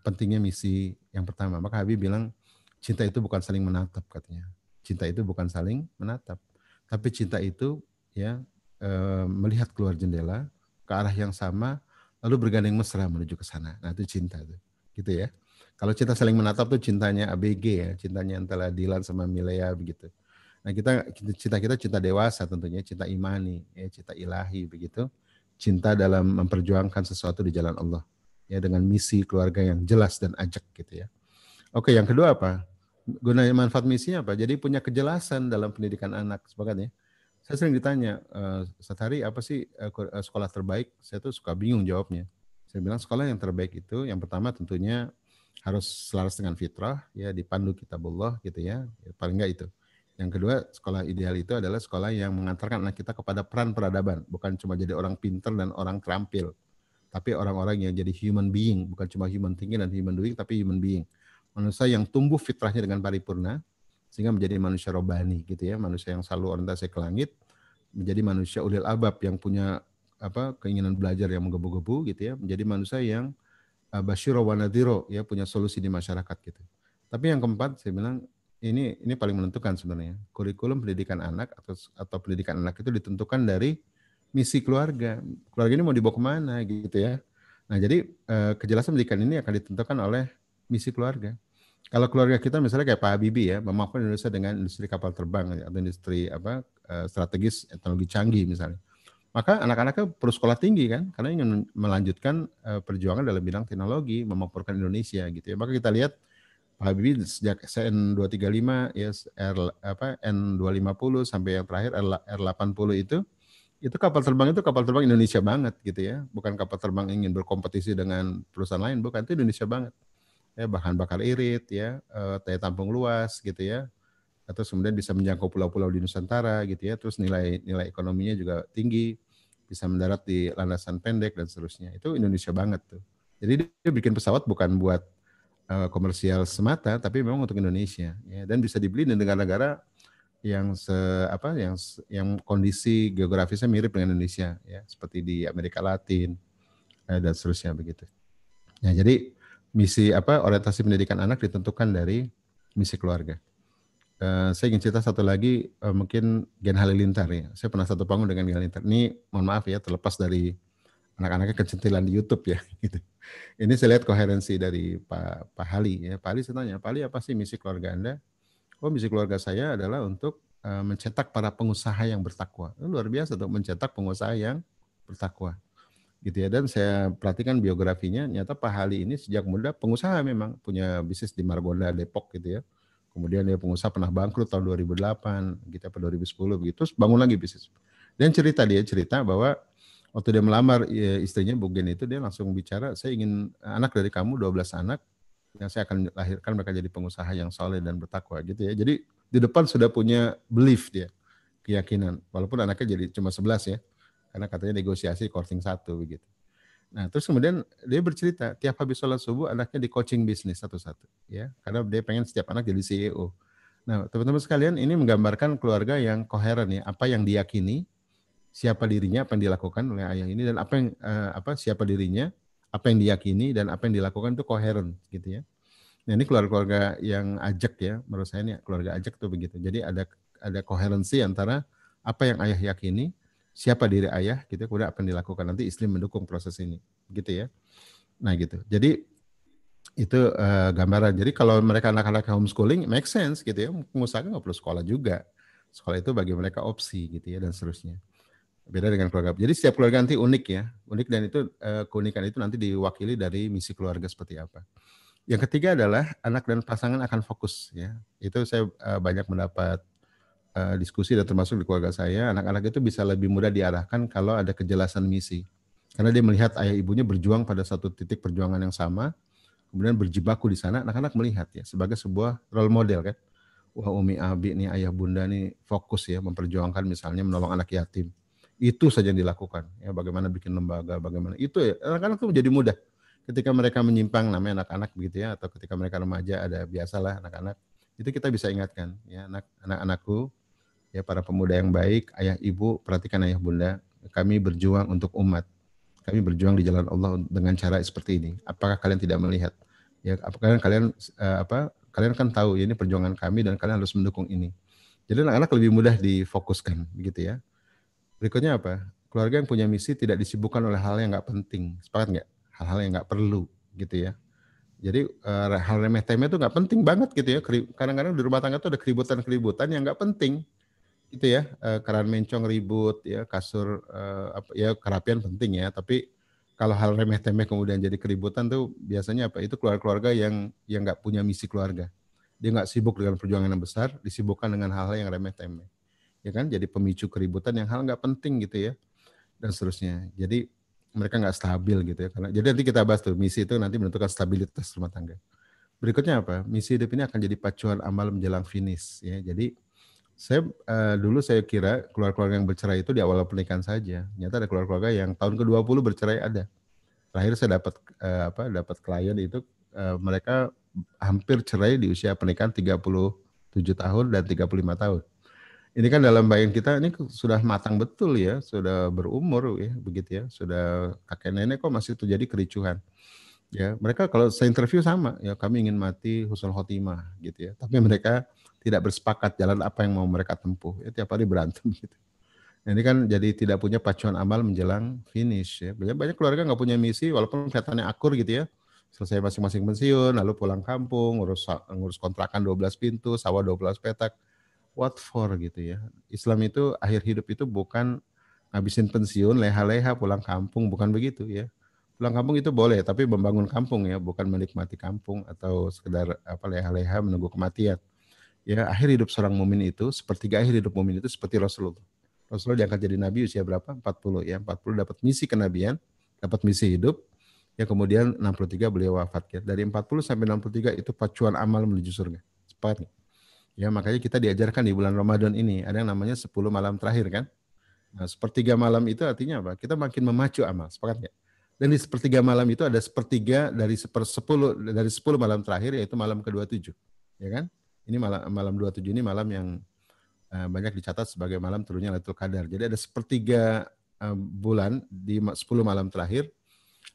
pentingnya misi yang pertama. Maka Habibie bilang cinta itu bukan saling menatap katanya. Cinta itu bukan saling menatap. Tapi cinta itu ya melihat keluar jendela ke arah yang sama lalu bergandeng mesra menuju ke sana. Nah, itu cinta tuh. Gitu ya. Kalau cinta saling menatap tuh cintanya ABG ya, cintanya antara Dilan sama Milea begitu. Nah, cinta kita cinta dewasa tentunya, cinta imani, ya, cinta ilahi begitu. Cinta dalam memperjuangkan sesuatu di jalan Allah. Ya, dengan misi keluarga yang jelas dan ajak gitu ya. Oke, yang kedua apa? Gunanya manfaat misinya apa? Jadi punya kejelasan dalam pendidikan anak, sepakat ya. Saya sering ditanya, Satari apa sih sekolah terbaik? Saya tuh suka bingung jawabnya. Saya bilang sekolah yang terbaik itu yang pertama tentunya harus selaras dengan fitrah, ya dipandu kitabullah gitu ya. Paling enggak itu. Yang kedua, sekolah ideal itu adalah sekolah yang mengantarkan anak kita kepada peran peradaban, bukan cuma jadi orang pinter dan orang terampil, tapi orang-orang yang jadi human being, bukan cuma human thinking dan human doing, tapi human being. Manusia yang tumbuh fitrahnya dengan paripurna, sehingga menjadi manusia robani gitu ya, manusia yang selalu orientasi ke langit, menjadi manusia ulil albab yang punya keinginan belajar yang menggebu-gebu gitu ya, menjadi manusia yang basyiro wa nadhiro ya, punya solusi di masyarakat gitu. Tapi yang keempat saya bilang ini paling menentukan sebenarnya. Kurikulum pendidikan anak atau pendidikan anak itu ditentukan dari misi keluarga. Keluarga ini mau dibawa kemana gitu ya. Nah jadi kejelasan pendidikan ini akan ditentukan oleh misi keluarga. Kalau keluarga kita misalnya kayak Pak Habibie ya, memajukan Indonesia dengan industri kapal terbang atau industri strategis teknologi canggih misalnya. Maka anak-anaknya perlu sekolah tinggi kan, karena ingin melanjutkan perjuangan dalam bidang teknologi, memakmurkan Indonesia gitu ya. Maka kita lihat Pak Habibie sejak N235 ya N250 sampai yang terakhir R80 itu kapal terbang Indonesia banget gitu ya. Bukan kapal terbang ingin berkompetisi dengan perusahaan lain, bukan, itu Indonesia banget. Ya, bahan bakar irit ya, daya tampung luas gitu ya. Atau kemudian bisa menjangkau pulau-pulau di Nusantara gitu ya. Terus nilai ekonominya juga tinggi, bisa mendarat di landasan pendek dan seterusnya. Itu Indonesia banget tuh. Jadi dia bikin pesawat bukan buat komersial semata, tapi memang untuk Indonesia ya. Dan bisa dibeli di negara-negara yang yang kondisi geografisnya mirip dengan Indonesia ya, seperti di Amerika Latin dan seterusnya begitu. Ya, jadi misi orientasi pendidikan anak ditentukan dari misi keluarga. Saya ingin cerita satu lagi, mungkin Gen Halilintar ya. Saya pernah satu panggung dengan Gen Halilintar. Ini mohon maaf ya, terlepas dari anak-anaknya kecentilan di YouTube ya. Gitu. Ini saya lihat koherensi dari Pak Hali ya. Pak Hali saya tanya, Pak Hali apa sih misi keluarga Anda? Oh, misi keluarga saya adalah untuk mencetak para pengusaha yang bertakwa. Luar biasa untuk mencetak pengusaha yang bertakwa. Gitu ya. Dan saya perhatikan biografinya, nyata Pak Hali ini sejak muda pengusaha, memang punya bisnis di Margonda, Depok gitu ya. Kemudian dia pengusaha pernah bangkrut tahun 2008, gitu apa 2010 begitu, terus bangun lagi bisnis. Dan dia cerita bahwa waktu dia melamar istrinya Bu Gen itu, dia langsung bicara, saya ingin anak dari kamu 12 anak yang saya akan lahirkan mereka jadi pengusaha yang soleh dan bertakwa gitu ya. Jadi di depan sudah punya belief dia, keyakinan. Walaupun anaknya jadi cuma 11 ya. Karena katanya negosiasi courting 1 begitu. Nah, terus kemudian dia bercerita, tiap habis sholat subuh anaknya di coaching bisnis satu-satu ya. Karena dia pengen setiap anak jadi CEO. Nah, teman-teman sekalian, ini menggambarkan keluarga yang koheren ya, apa yang diyakini, siapa dirinya, apa yang dilakukan oleh ayah ini, dan siapa dirinya, apa yang diyakini dan apa yang dilakukan itu koheren gitu ya. Nah, ini keluarga yang ajak ya, menurut saya ini keluarga ajak tuh begitu. Jadi ada koherensi antara apa yang ayah yakini, siapa diri ayah gitu, kemudian apa yang dilakukan, nanti istri mendukung proses ini gitu ya. Nah gitu. Jadi itu gambaran. Jadi kalau mereka anak-anak homeschooling make sense gitu ya, pengusaha nggak perlu sekolah juga. Sekolah itu bagi mereka opsi gitu ya, dan seterusnya. Beda dengan keluarga. Jadi setiap keluarga nanti unik ya, unik, dan itu keunikan itu nanti diwakili dari misi keluarga seperti apa. Yang ketiga adalah anak dan pasangan akan fokus ya. Itu saya banyak mendapat diskusi, dan termasuk di keluarga saya, anak-anak itu bisa lebih mudah diarahkan kalau ada kejelasan misi. Karena dia melihat ayah ibunya berjuang pada satu titik perjuangan yang sama, kemudian berjibaku di sana, anak-anak melihat ya sebagai sebuah role model kan. Wah, Umi Abi nih, ayah bunda nih fokus ya memperjuangkan misalnya menolong anak yatim. Itu saja yang dilakukan. Ya, bagaimana bikin lembaga, bagaimana itu ya, anak-anak tuh menjadi mudah. Ketika mereka menyimpang, namanya anak-anak begitu ya, atau ketika mereka remaja, ada biasalah anak-anak. Itu kita bisa ingatkan ya, anak-anakku ya, para pemuda yang baik, ayah ibu, perhatikan ayah bunda, kami berjuang untuk umat. Kami berjuang di jalan Allah dengan cara seperti ini. Apakah kalian tidak melihat? Ya, apakah kalian kalian kan tahu ya, ini perjuangan kami dan kalian harus mendukung ini. Jadi anak-anak lebih mudah difokuskan begitu ya. Berikutnya apa? Keluarga yang punya misi tidak disibukkan oleh hal yang nggak penting. Sepakat nggak? Hal-hal yang nggak perlu gitu ya. Jadi hal remeh-temeh itu nggak penting banget gitu ya. Kadang-kadang di rumah tangga itu ada keributan-keributan yang nggak penting gitu ya. Keran mencong ribut ya, kasur ya kerapian penting ya. Tapi kalau hal remeh-temeh kemudian jadi keributan tuh biasanya apa? Itu keluarga yang nggak punya misi keluarga. Dia nggak sibuk dengan perjuangan yang besar, disibukkan dengan hal-hal yang remeh-temeh. Ya kan, jadi pemicu keributan yang hal nggak penting gitu ya, dan seterusnya. Jadi mereka nggak stabil gitu ya. Jadi nanti kita bahas tuh, misi itu nanti menentukan stabilitas rumah tangga. Berikutnya apa? Misi hidup ini akan jadi pacuan amal menjelang finish ya. Jadi Dulu saya kira keluarga-keluarga yang bercerai itu di awal pernikahan saja. Ternyata ada keluarga yang tahun ke-20 bercerai ada. Terakhir saya dapat klien itu mereka hampir cerai di usia pernikahan 37 tahun dan 35 tahun. Ini kan dalam bayangan kita ini sudah matang betul ya, sudah berumur ya, begitu ya, sudah kakek nenek kok masih terjadi kericuhan. Ya, mereka kalau saya interview sama, ya kami ingin mati husnul khotimah gitu ya. Tapi mereka tidak bersepakat jalan apa yang mau mereka tempuh. Ya, tiap hari berantem gitu. Nah, ini kan jadi tidak punya pacuan amal menjelang finish ya. Banyak keluarga nggak punya misi walaupun kelihatannya akur gitu ya. Selesai masing-masing pensiun, lalu pulang kampung, ngurus kontrakan 12 pintu, sawah 12 petak. What for gitu ya. Islam itu akhir hidup itu bukan ngabisin pensiun, leha-leha pulang kampung, bukan begitu ya. Pulang kampung itu boleh, tapi membangun kampung ya, bukan menikmati kampung atau sekedar leha-leha menunggu kematian. Ya, akhir hidup seorang mukmin itu, sepertiga akhir hidup mukmin itu seperti Rasulullah. Rasulullah diangkat jadi nabi usia berapa? 40 ya. 40 dapat misi kenabian, dapat misi hidup. Ya kemudian 63 beliau wafat ya. Dari 40 sampai 63 itu pacuan amal menuju surga. Sepakat. Ya, makanya kita diajarkan di bulan Ramadan ini ada yang namanya 10 malam terakhir kan. Nah, sepertiga malam itu artinya apa? Kita makin memacu amal, sepakat nggak? Dan di sepertiga malam itu ada sepertiga dari sepersepuluh dari 10 malam terakhir yaitu malam ke-27. Ya kan? Ini malam 27 ini malam yang banyak dicatat sebagai malam turunnya Lailatul Qadar. Jadi ada sepertiga bulan di 10 malam terakhir,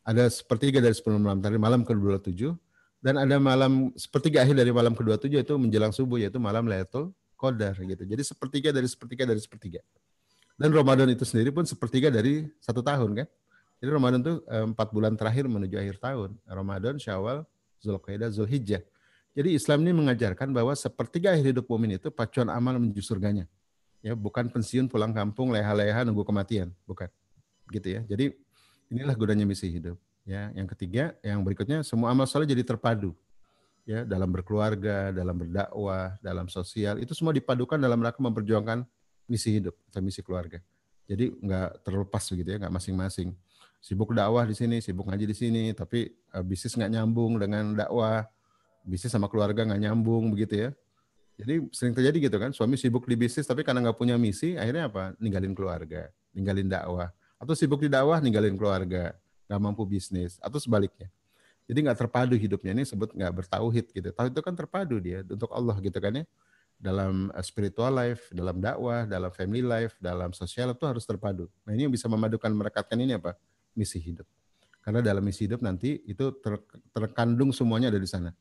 ada sepertiga dari 10 malam terakhir malam ke-27 dan ada malam sepertiga akhir dari malam ke-27 itu menjelang subuh yaitu malam Lailatul Qadar gitu. Jadi sepertiga dari sepertiga dari sepertiga. Dan Ramadan itu sendiri pun sepertiga dari 1 tahun kan. Jadi Ramadan itu 4 bulan terakhir menuju akhir tahun. Ramadan, Syawal, Zulqa'dah, Zulhijjah. Jadi Islam ini mengajarkan bahwa sepertiga akhir hidup mukmin itu pacuan amal menuju surganya. Ya, bukan pensiun pulang kampung leha-leha nunggu kematian, bukan. Gitu ya. Jadi inilah gunanya misi hidup. Ya, yang ketiga, yang berikutnya semua amal soleh jadi terpadu. Ya, dalam berkeluarga, dalam berdakwah, dalam sosial, itu semua dipadukan dalam rangka memperjuangkan misi hidup atau misi keluarga. Jadi nggak terlepas begitu ya, nggak masing-masing. Sibuk dakwah di sini, sibuk ngaji di sini, tapi bisnis nggak nyambung dengan dakwah, bisnis sama keluarga nggak nyambung begitu ya. Jadi sering terjadi gitu kan, suami sibuk di bisnis tapi karena nggak punya misi, akhirnya apa? Ninggalin keluarga, ninggalin dakwah. Atau sibuk di dakwah, ninggalin keluarga, nggak mampu bisnis. Atau sebaliknya. Jadi nggak terpadu hidupnya, ini sebut nggak bertauhid gitu. Tauhid itu kan terpadu dia untuk Allah gitu kan ya. Dalam spiritual life, dalam dakwah, dalam family life, dalam sosial itu harus terpadu. Nah ini yang bisa memadukan merekatkan ini apa? Misi hidup. Karena dalam misi hidup nanti itu terkandung semuanya ada di sana.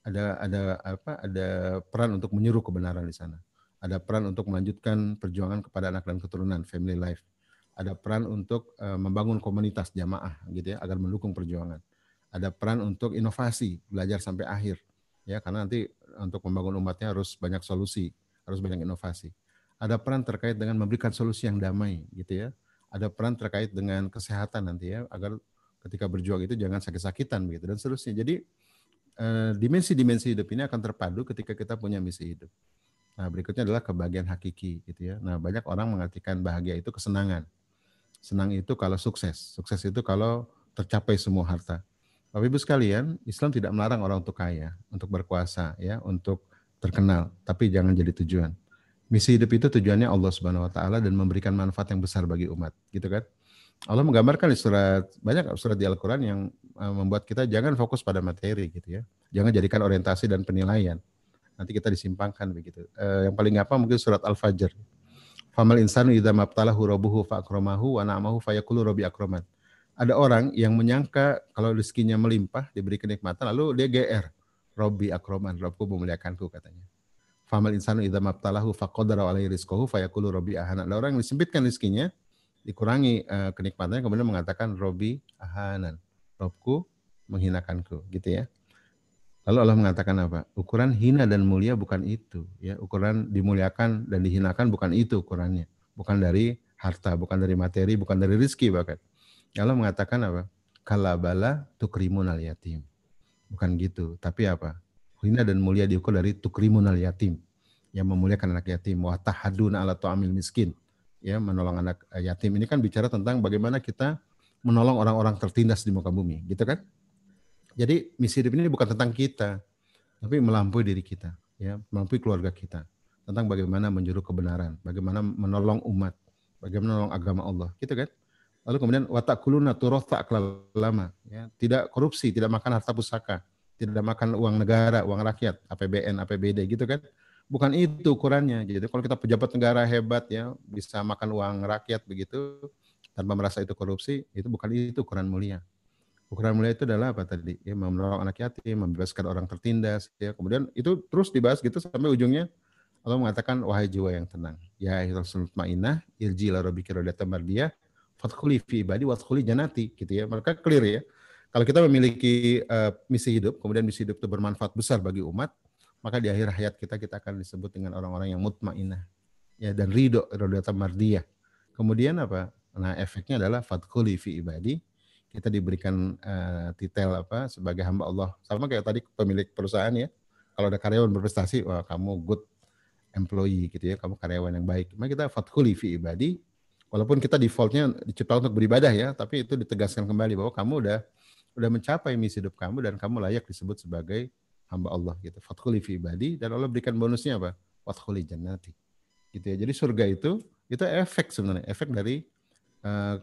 Ada peran untuk menyuruh kebenaran di sana. Ada peran untuk melanjutkan perjuangan kepada anak dan keturunan, family life. Ada peran untuk membangun komunitas jamaah gitu ya agar mendukung perjuangan. Ada peran untuk inovasi, belajar sampai akhir. Ya, karena nanti untuk membangun umatnya harus banyak solusi, harus banyak inovasi. Ada peran terkait dengan memberikan solusi yang damai gitu ya. Ada peran terkait dengan kesehatan nanti ya agar ketika berjuang itu jangan sakit-sakitan begitu dan seterusnya. Jadi dimensi-dimensi hidup ini akan terpadu ketika kita punya misi hidup. Nah, berikutnya adalah kebahagiaan hakiki gitu ya. Nah, banyak orang mengartikan bahagia itu kesenangan. Senang itu kalau sukses. Sukses itu kalau tercapai semua harta. Bapak Ibu sekalian, Islam tidak melarang orang untuk kaya, untuk berkuasa ya, untuk terkenal, tapi jangan jadi tujuan. Misi hidup itu tujuannya Allah Subhanahu wa taala dan memberikan manfaat yang besar bagi umat, gitu kan? Allah menggambarkan di banyak surat di Al-Qur'an yang membuat kita jangan fokus pada materi gitu ya. Jangan jadikan orientasi dan penilaian. Nanti kita disimpangkan begitu. Yang paling gampang mungkin surat Al-Fajr. Famal insanu idza mabtalahu rabbuhu faakramahu wa na'amahu fayaqulu rabbi akraman. Ada orang yang menyangka kalau rezekinya melimpah, diberi kenikmatan, lalu dia GR. Rabbi akraman, Rabbku memuliakanku katanya. Famal insanu idza mabtalahu faqadara alaihi rizqahu fayaqulu rabbi ahana. Ada orang yang disempitkan rezekinya, dikurangi kenikmatannya, kemudian mengatakan Rabbi ahanan. Rabbku menghinakanku, gitu ya. Lalu Allah mengatakan apa? Ukuran hina dan mulia bukan itu, ya. Ukuran dimuliakan dan dihinakan bukan itu ukurannya. Bukan dari harta, bukan dari materi, bukan dari rezeki bahkan. Allah mengatakan apa? Kalabala tukrimunal yatim. Bukan gitu, tapi apa? Hina dan mulia diukur dari tukrimunal yatim. Yang memuliakan anak yatim. Wa tahaduna ala tu'amil miskin. Ya, menolong anak yatim. Ini kan bicara tentang bagaimana kita menolong orang-orang tertindas di muka bumi, gitu kan? Jadi misi hidup ini bukan tentang kita, tapi melampaui diri kita, ya, melampaui keluarga kita, tentang bagaimana menjuru kebenaran, bagaimana menolong umat, bagaimana menolong agama Allah, gitu kan? Lalu kemudian watakuluna turotha aklal lama, ya, tidak korupsi, tidak makan harta pusaka, tidak makan uang negara, uang rakyat, APBN, APBD, gitu kan? Bukan itu ukurannya. Jadi kalau kita pejabat negara hebat ya, bisa makan uang rakyat begitu tanpa merasa itu korupsi, itu bukan itu ukuran mulia. Ukuran mulia itu adalah apa tadi? Ya, menolong anak yatim, membebaskan orang tertindas. Ya. Kemudian itu terus dibahas gitu sampai ujungnya Allah mengatakan, wahai jiwa yang tenang. Ya Rasul ma'inah, irji la rabbika radiyatan mardiyah, fadkhuli fi ibadi wadkhuli janati. Gitu ya. Maka clear ya. Kalau kita memiliki misi hidup, kemudian misi hidup itu bermanfaat besar bagi umat, maka di akhir hayat kita akan disebut dengan orang-orang yang mutmainah. Ya, dan ridho, radiyatan mardiyah. Kemudian apa? Nah efeknya adalah fadkhuli fi ibadi, kita diberikan titel apa sebagai hamba Allah. Sama kayak tadi pemilik perusahaan ya. Kalau ada karyawan berprestasi, wah kamu good employee gitu ya, kamu karyawan yang baik. Maka kita fathuli fi ibadi, walaupun kita defaultnya dicipta untuk beribadah ya, tapi itu ditegaskan kembali bahwa kamu udah mencapai misi hidup kamu dan kamu layak disebut sebagai hamba Allah gitu. Fathuli fi ibadi, dan Allah berikan bonusnya apa? Fathuli jannati. Gitu ya. Jadi surga itu efek sebenarnya, efek dari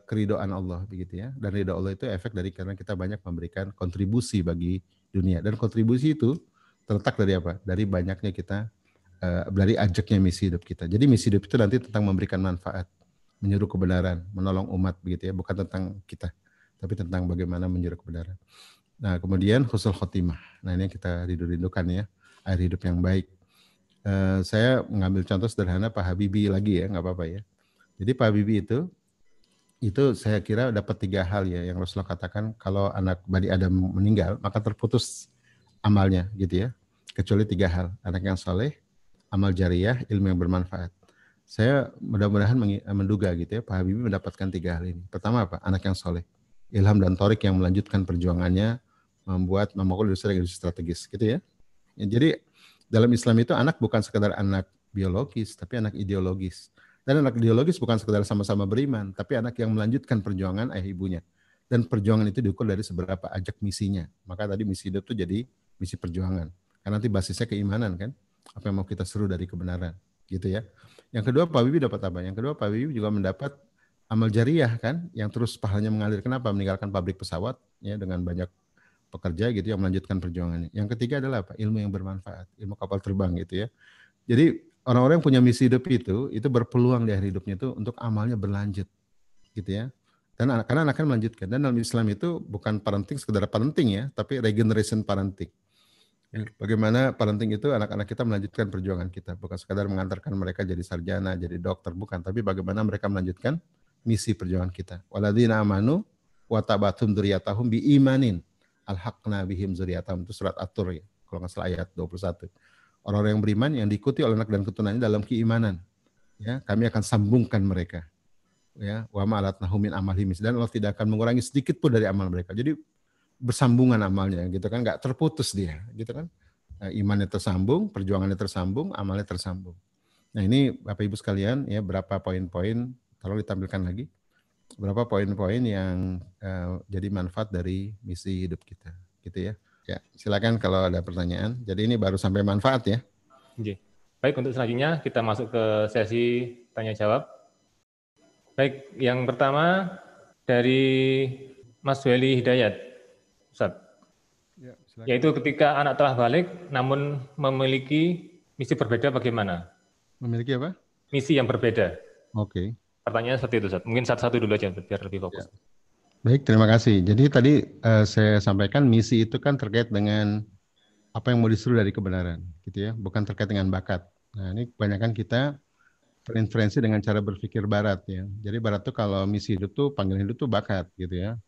keridoan Allah begitu ya. Dan ridho Allah itu efek dari karena kita banyak memberikan kontribusi bagi dunia, dan kontribusi itu terletak dari apa? Dari banyaknya kita dari ajaknya misi hidup kita. Jadi misi hidup itu nanti tentang memberikan manfaat, menyuruh kebenaran, menolong umat begitu ya, bukan tentang kita, tapi tentang bagaimana menyuruh kebenaran. Nah, kemudian husnul khotimah. Nah, ini yang kita rindu-rindukan ya, akhir hidup yang baik. Saya mengambil contoh sederhana Pak Habibie lagi ya, nggak apa-apa ya. Jadi Pak Habibie itu saya kira dapat 3 hal ya yang Rasulullah katakan, kalau anak Bani Adam meninggal maka terputus amalnya gitu ya, kecuali 3 hal: anak yang soleh, amal jariah, ilmu yang bermanfaat. Saya mudah-mudahan menduga gitu ya, Pak Habibie mendapatkan 3 hal ini. Pertama apa? Anak yang soleh, ilham dan torik yang melanjutkan perjuangannya, membangun industri strategis gitu ya. Jadi dalam Islam itu anak bukan sekedar anak biologis, tapi anak ideologis. Dan anak ideologis bukan sekedar sama-sama beriman, tapi anak yang melanjutkan perjuangan ayah ibunya. Dan perjuangan itu diukur dari seberapa ajak misinya. Maka tadi misi hidup itu jadi misi perjuangan. Karena nanti basisnya keimanan kan. Apa yang mau kita seru dari kebenaran. Gitu ya. Yang kedua Pak Habibie dapat apa? Yang kedua Pak Habibie juga mendapat amal jariah kan. Yang terus pahalanya mengalir. Kenapa? Meninggalkan pabrik pesawat ya, dengan banyak pekerja gitu yang melanjutkan perjuangannya. Yang ketiga adalah apa? Ilmu yang bermanfaat. Ilmu kapal terbang gitu ya. Jadi orang-orang yang punya misi hidup itu berpeluang di akhir hidupnya itu untuk amalnya berlanjut, gitu ya. Dan karena anak akan melanjutkan. Dan dalam Islam itu bukan parenting sekedar parenting ya, tapi regeneration parenting. Bagaimana parenting itu anak-anak kita melanjutkan perjuangan kita, bukan sekadar mengantarkan mereka jadi sarjana, jadi dokter, bukan, tapi bagaimana mereka melanjutkan misi perjuangan kita. Waladina amanu wa tabatum dzurriyyatahum bi imanin alhaqna bihim dzurriyyatahum, itu surat At-Tur ya, kalau nggak salah ayat 21. Orang-orang yang beriman yang diikuti oleh anak dan keturunannya dalam keimanan, ya, kami akan sambungkan mereka, ya, wa ma'alatnahum min amalihim, dan Allah tidak akan mengurangi sedikit pun dari amal mereka. Jadi bersambungan amalnya, gitu kan, nggak terputus dia, gitu kan. Imannya tersambung, perjuangannya tersambung, amalnya tersambung. Nah ini Bapak Ibu sekalian, ya, berapa poin-poin, tolong ditampilkan lagi, berapa poin-poin yang jadi manfaat dari misi hidup kita, gitu ya. Ya, silakan kalau ada pertanyaan. Jadi ini baru sampai manfaat ya. Baik, untuk selanjutnya kita masuk ke sesi tanya jawab. Baik, yang pertama dari Mas Weli Hidayat, Ustaz. Ya, yaitu ketika anak telah balik namun memiliki misi berbeda, bagaimana? Memiliki apa? Misi yang berbeda. Oke. Pertanyaan seperti itu, Ustaz. Mungkin satu-satu dulu aja biar lebih fokus. Ya. Baik, terima kasih. Jadi tadi saya sampaikan misi itu kan terkait dengan apa yang mau disuruh dari kebenaran, gitu ya, bukan terkait dengan bakat. Nah, ini kebanyakan kita terinfluensi dengan cara berpikir Barat ya. Jadi Barat tuh kalau misi hidup tuh, panggilan hidup tuh bakat, gitu ya,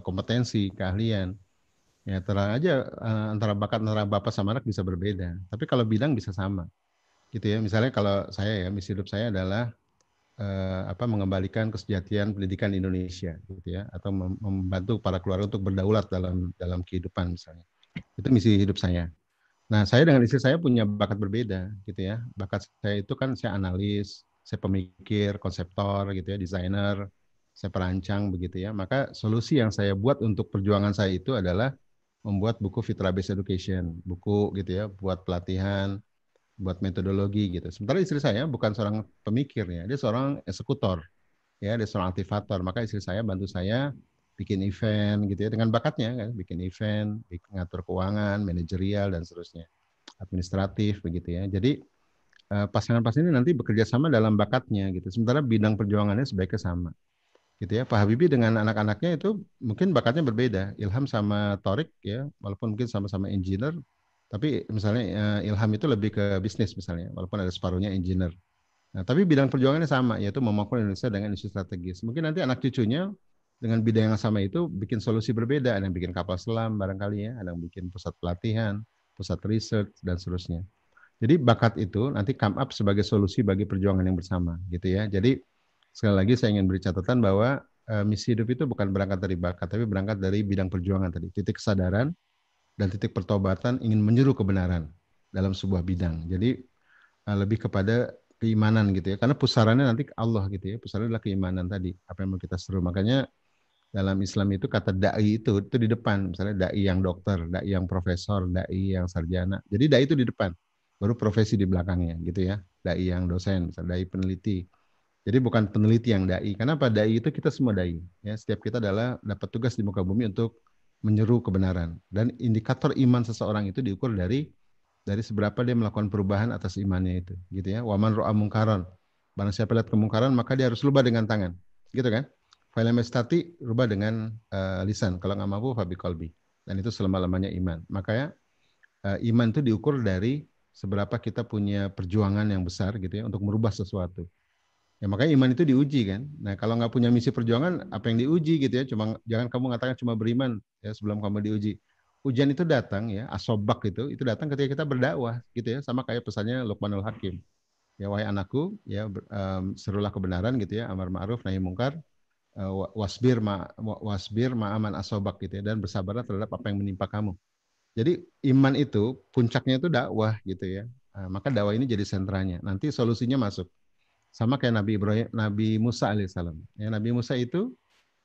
kompetensi, keahlian. Ya terang aja antara bakat antara bapak sama anak bisa berbeda. Tapi kalau bidang bisa sama, gitu ya. Misalnya kalau saya ya, misi hidup saya adalah mengembalikan kesejahteraan pendidikan Indonesia, gitu ya, atau membantu para keluarga untuk berdaulat dalam kehidupan misalnya. Itu misi hidup saya. Nah, saya dengan istri saya punya bakat berbeda, gitu ya. Bakat saya itu kan saya analis, saya pemikir, konseptor, gitu ya, desainer, saya perancang, begitu ya. Maka solusi yang saya buat untuk perjuangan saya itu adalah membuat buku Fitra Based Education, buku gitu ya, buat pelatihan buat metodologi gitu. Sementara istri saya bukan seorang pemikir ya, dia seorang eksekutor, ya, dia seorang aktivator. Maka istri saya bantu saya bikin event gitu ya dengan bakatnya kan, bikin event, ngatur keuangan, manajerial dan seterusnya, administratif begitu ya. Jadi pasangan-pasangan ini nanti bekerja sama dalam bakatnya gitu. Sementara bidang perjuangannya sebaiknya sama. Gitu ya. Pak Habibie dengan anak-anaknya itu mungkin bakatnya berbeda. Ilham sama Torik ya, walaupun mungkin sama-sama engineer, tapi misalnya Ilham itu lebih ke bisnis misalnya, walaupun ada separuhnya engineer. Nah, tapi bidang perjuangannya sama, yaitu membangun Indonesia dengan isu strategis. Mungkin nanti anak cucunya dengan bidang yang sama itu bikin solusi berbeda. Ada yang bikin kapal selam barangkali ya, ada yang bikin pusat pelatihan, pusat research, dan seterusnya. Jadi bakat itu nanti come up sebagai solusi bagi perjuangan yang bersama, gitu ya. Jadi sekali lagi saya ingin beri catatan bahwa misi hidup itu bukan berangkat dari bakat, tapi berangkat dari bidang perjuangan tadi, titik kesadaran dan titik pertobatan ingin menyeru kebenaran dalam sebuah bidang. Jadi lebih kepada keimanan gitu ya, karena pusarannya nanti Allah gitu ya, pusarannya adalah keimanan tadi, apa yang mau kita seru. Makanya dalam Islam itu kata dai itu di depan, misalnya dai yang dokter, dai yang profesor, dai yang sarjana. Jadi dai itu di depan, baru profesi di belakangnya gitu ya. Dai yang dosen, misalnya dai peneliti. Jadi bukan peneliti yang dai. Karena apa? Dai itu kita semua dai. Ya, setiap kita adalah dapat tugas di muka bumi untuk menyeru kebenaran. Dan indikator iman seseorang itu diukur dari seberapa dia melakukan perubahan atas imannya itu, gitu ya. Waman ro'a mungkaron. Barang siapa lihat kemungkaran, maka dia harus rubah dengan tangan, gitu kan? Fa'ilam yastati, rubah dengan lisan. Kalau nggak mampu, fabi qalbi. Dan itu selama-lamanya iman. Makanya iman itu diukur dari seberapa kita punya perjuangan yang besar, gitu ya, untuk merubah sesuatu. Ya makanya iman itu diuji kan. Nah kalau nggak punya misi perjuangan, apa yang diuji gitu ya? Cuma jangan kamu mengatakan cuma beriman ya sebelum kamu diuji. Ujian itu datang ya, asobak itu datang ketika kita berdakwah gitu ya, sama kayak pesannya Luqmanul Hakim. Ya wahai anakku, ya serulah kebenaran gitu ya, amar ma'ruf nahi mungkar, wasbir ma'aman asobak gitu ya, dan bersabarlah terhadap apa yang menimpa kamu. Jadi iman itu puncaknya itu dakwah gitu ya. Maka dakwah ini jadi sentranya. Nanti solusinya masuk. Sama kayak Nabi Ibrahim, Nabi Musa alaihissalam. Ya, Nabi Musa itu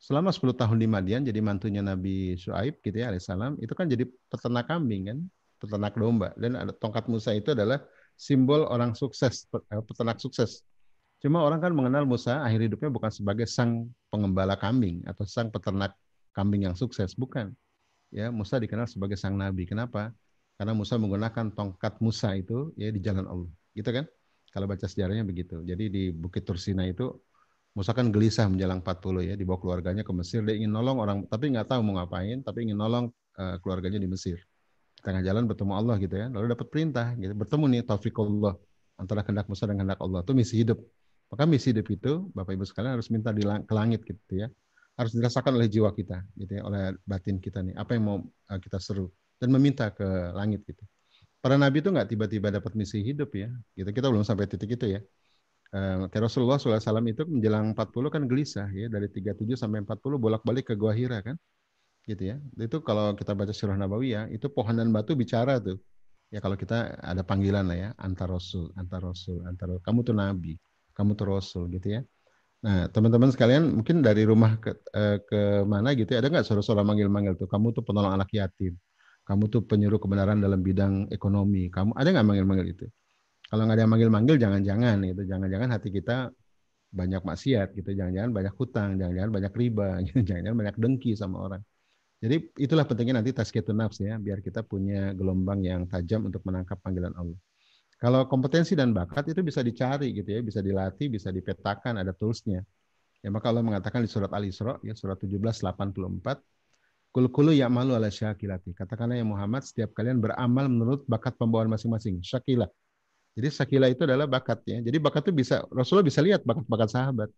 selama 10 tahun di Madian jadi mantunya Nabi Syuaib gitu ya alaihissalam, itu kan jadi peternak kambing kan, peternak domba, dan ada tongkat Musa itu adalah simbol orang sukses, peternak sukses. Cuma orang kan mengenal Musa akhir hidupnya bukan sebagai sang pengembala kambing atau sang peternak kambing yang sukses, bukan. Ya, Musa dikenal sebagai sang nabi. Kenapa? Karena Musa menggunakan tongkat Musa itu ya di jalan Allah, gitu kan? Kalau baca sejarahnya begitu. Jadi di Bukit Tursina itu Musa kan gelisah menjelang 40 ya, dibawa keluarganya ke Mesir. Dia ingin nolong orang, tapi nggak tahu mau ngapain, tapi ingin nolong keluarganya di Mesir. Di tengah jalan bertemu Allah gitu ya. Lalu dapat perintah gitu. Bertemu nih taufiqullah antara kehendak Musa dan kehendak Allah. Itu misi hidup. Maka misi hidup itu Bapak Ibu sekalian harus minta ke langit gitu ya. Harus dirasakan oleh jiwa kita gitu ya, oleh batin kita nih. Apa yang mau kita seru dan meminta ke langit gitu. Para nabi itu nggak tiba-tiba dapat misi hidup ya. Gitu. Kita belum sampai titik itu ya. Kayak Rasulullah SAW itu menjelang 40 kan gelisah ya. Dari 37 sampai 40 bolak-balik ke Gua Hira kan. Gitu ya. Itu kalau kita baca Sirah Nabawiyah, itu pohon dan batu bicara tuh. Ya kalau kita ada panggilan lah ya. Antar Rasul. Kamu tuh nabi. Kamu tuh Rasul gitu ya. Nah teman-teman sekalian mungkin dari rumah ke mana gitu ya. Ada nggak suara-suara manggil-manggil tuh. Kamu tuh penolong anak yatim. Kamu tuh penyuruh kebenaran dalam bidang ekonomi. Kamu ada nggak manggil-manggil itu? Kalau nggak ada yang manggil-manggil, jangan-jangan gitu. Jangan-jangan hati kita banyak maksiat gitu. Jangan-jangan banyak hutang. Jangan-jangan banyak riba. Jangan-jangan banyak dengki sama orang. Jadi itulah pentingnya nanti tazkiyatun nafs ya, biar kita punya gelombang yang tajam untuk menangkap panggilan Allah. Kalau kompetensi dan bakat itu bisa dicari gitu ya, bisa dilatih, bisa dipetakan, ada toolsnya. Ya maka Allah mengatakan di surat Al-Isra ya surat 17:84. Kul ya'malu ala syakilati. Katakanlah ya Muhammad, setiap kalian beramal menurut bakat pembawaan masing-masing. Syakilah. Jadi syakilah itu adalah bakat ya. Jadi bakat itu bisa, Rasulullah bisa lihat bakat-bakat sahabat.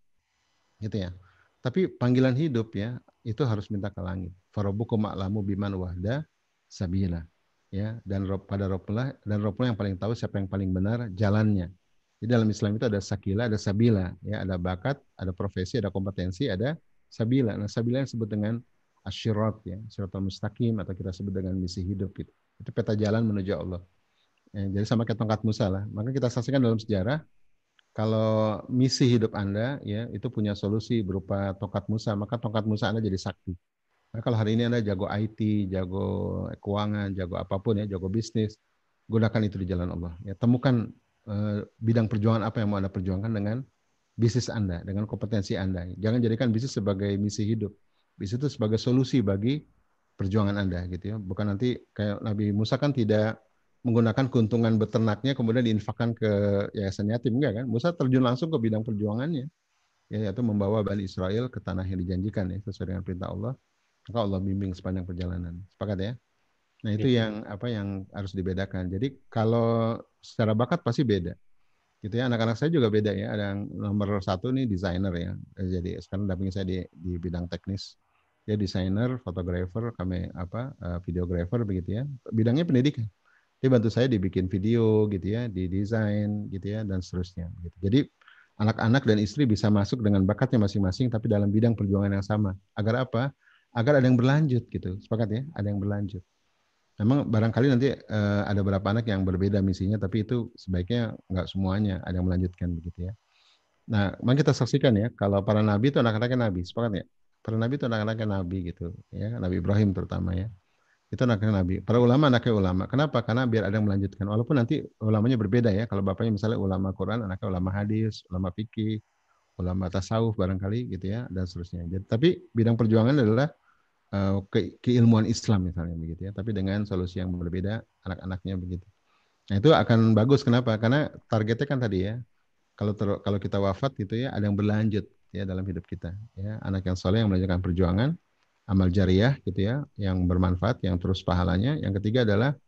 Gitu ya. Tapi panggilan hidup ya, itu harus minta ke langit. Farabbukum a'lamu biman wahda sabila. Ya, dan pada Rabbullah yang paling tahu siapa yang paling benar jalannya. Jadi dalam Islam itu ada sakilah, ada sabila, ya, ada bakat, ada profesi, ada kompetensi, ada sabila. Nah, sabila yang disebut dengan asyirat ya, syiratal mustaqim atau kita sebut dengan misi hidup gitu. Itu peta jalan menuju Allah. Ya, jadi sama kayak tongkat Musa lah. Maka kita saksikan dalam sejarah kalau misi hidup Anda ya itu punya solusi berupa tongkat Musa, maka tongkat Musa Anda jadi sakti. Nah, kalau hari ini Anda jago IT, jago keuangan, jago apapun ya, jago bisnis, gunakan itu di jalan Allah. Ya, temukan bidang perjuangan apa yang mau Anda perjuangkan dengan bisnis Anda, dengan kompetensi Anda. Jangan jadikan bisnis sebagai misi hidup. Bisnis itu sebagai solusi bagi perjuangan Anda gitu ya. Bukan nanti kayak Nabi Musa kan tidak menggunakan keuntungan beternaknya kemudian diinfakkan ke yayasan yatim, enggak kan? Musa terjun langsung ke bidang perjuangannya, ya, yaitu membawa Bani Israel ke tanah yang dijanjikan ya, sesuai dengan perintah Allah. Maka Allah bimbing sepanjang perjalanan. Sepakat ya? Nah, itu yang harus dibedakan. Jadi kalau secara bakat pasti beda. Gitu ya, anak-anak saya juga beda ya. Ada yang nomor 1 nih desainer ya. Jadi sekarang dampingi saya di bidang teknis. Dia desainer, fotografer, videografer begitu ya. Bidangnya pendidikan. Dia bantu saya dibikin video gitu ya, di desain gitu ya, dan seterusnya. Gitu. Jadi anak-anak dan istri bisa masuk dengan bakatnya masing-masing, tapi dalam bidang perjuangan yang sama. Agar apa? Agar ada yang berlanjut gitu. Sepakat ya? Ada yang berlanjut. Memang barangkali nanti ada beberapa anak yang berbeda misinya, tapi itu sebaiknya nggak semuanya ada yang melanjutkan begitu ya. Nah, mari kita saksikan ya, kalau para nabi itu anak-anaknya nabi, sepakat ya? Para nabi itu anak-anaknya nabi gitu, ya, Nabi Ibrahim terutama ya. Itu anaknya nabi. Para ulama anaknya ulama. Kenapa? Karena biar ada yang melanjutkan. Walaupun nanti ulamanya berbeda ya. Kalau bapaknya misalnya ulama Quran, anaknya ulama hadis, ulama fikih, ulama tasawuf barangkali gitu ya, dan seterusnya. Jadi, tapi bidang perjuangan adalah keilmuan Islam misalnya begitu ya, tapi dengan solusi yang berbeda anak-anaknya begitu. Nah, itu akan bagus. Kenapa? Karena targetnya kan tadi ya, kalau kita wafat gitu ya, ada yang berlanjut ya dalam hidup kita ya, anak yang soleh yang melanjutkan perjuangan, amal jariah gitu ya, yang bermanfaat, yang terus pahalanya. Yang ketiga adalah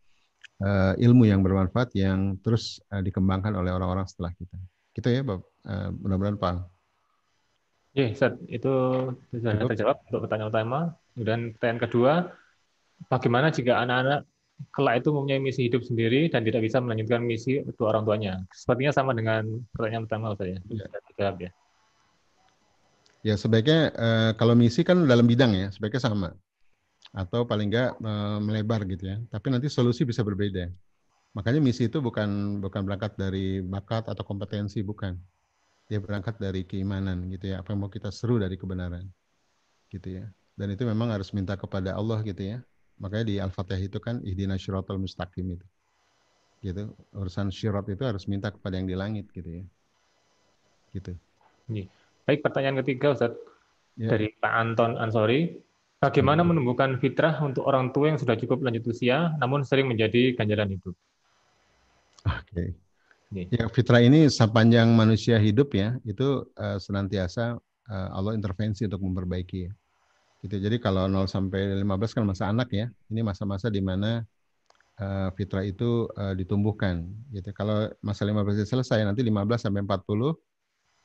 ilmu yang bermanfaat yang terus dikembangkan oleh orang-orang setelah kita. Gitu ya, Bapak. Mudah-mudahan paham. Ya, Ustaz, itu sudah terjawab untuk pertanyaan utama. Dan pertanyaan kedua, bagaimana jika anak-anak kelak itu mempunyai misi hidup sendiri dan tidak bisa melanjutkan misi kedua orang tuanya? Sepertinya sama dengan pertanyaan pertama Ustaz ya. Ya. Sudah terjawab ya. Ya, sebaiknya kalau misi kan dalam bidang ya, sebaiknya sama. Atau paling enggak melebar gitu ya. Tapi nanti solusi bisa berbeda. Makanya misi itu bukan berangkat dari bakat atau kompetensi, bukan. Dia berangkat dari keimanan gitu ya. Apa yang mau kita seru dari kebenaran gitu ya. Dan itu memang harus minta kepada Allah gitu ya. Makanya di Al-Fatihah itu kan ihdinas syiratal mustaqim itu. Gitu. Urusan syirat itu harus minta kepada yang di langit gitu ya. Gitu. Baik, pertanyaan ketiga Ustaz. Ya. Dari Pak Anton Ansori. Bagaimana menumbuhkan fitrah untuk orang tua yang sudah cukup lanjut usia namun sering menjadi ganjalan hidup? Oke. Ya, fitrah ini sepanjang manusia hidup ya, itu senantiasa Allah intervensi untuk memperbaiki ya. Gitu. Jadi kalau 0 sampai 15 kan masa anak ya. Ini masa-masa di mana fitrah itu ditumbuhkan gitu. Kalau masa 15 selesai, nanti 15 sampai 40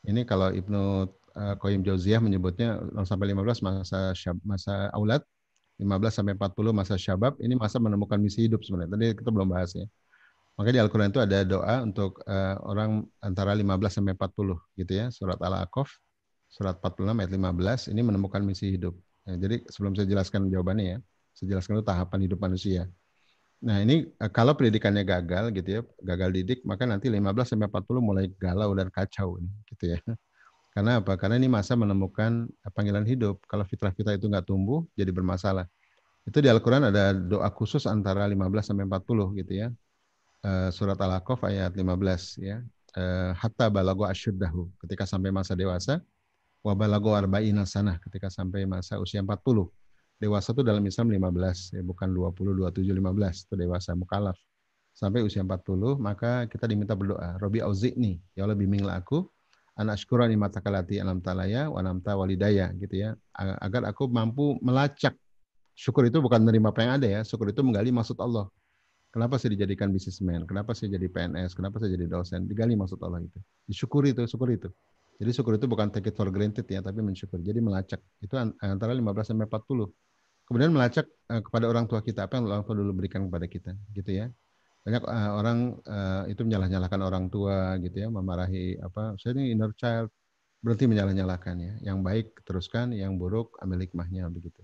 ini kalau Ibnu Qayyim Jauziyah menyebutnya 0 sampai 15 masa aulad, 15 sampai 40 masa syabab, ini masa menemukan misi hidup sebenarnya. Tadi kita belum bahas ya. Makanya di Al-Quran itu ada doa untuk orang antara 15 sampai 40 gitu ya. Surat Al-A'qaf, surat 46 ayat 15, ini menemukan misi hidup. Ya, jadi sebelum saya jelaskan jawabannya ya, saya jelaskan itu tahapan hidup manusia. Nah ini kalau pendidikannya gagal gitu ya, gagal didik, maka nanti 15 sampai 40 mulai galau dan kacau gitu ya. Karena apa? Karena ini masa menemukan panggilan hidup. Kalau fitrah-fitrah itu nggak tumbuh, jadi bermasalah. Itu di Al-Quran ada doa khusus antara 15 sampai 40 gitu ya. Surat Al-A'qaf ayat 15 ya. Hatta balago asyuddahu, ketika sampai masa dewasa, wa balago arba'ina sanah, ketika sampai masa usia 40. Dewasa itu dalam Islam 15, ya, bukan 20, 27, 15, itu dewasa mukallaf. Sampai usia 40, maka kita diminta berdoa, Robi auzi'ni, ya Allah bimbinglah aku, an ashkura ni'mataka lati an'amta talaya wa an'amta walidaya gitu ya, agar aku mampu melacak. Syukur itu bukan menerima apa yang ada ya, syukur itu menggali maksud Allah. Kenapa saya dijadikan bisnismen? Kenapa saya jadi PNS? Kenapa saya jadi dosen? Digali maksud Allah itu. Disyukuri itu, syukur itu. Jadi syukur itu bukan take it for granted ya, tapi mensyukur. Jadi melacak. Itu antara 15 sampai 40. Kemudian melacak kepada orang tua kita, apa yang orang tua dulu berikan kepada kita, gitu ya. Banyak orang itu menyalah-nyalahkan orang tua gitu ya, memarahi saya ini inner child, berarti menyalah-nyalahkan ya. Yang baik teruskan, yang buruk ambil hikmahnya begitu.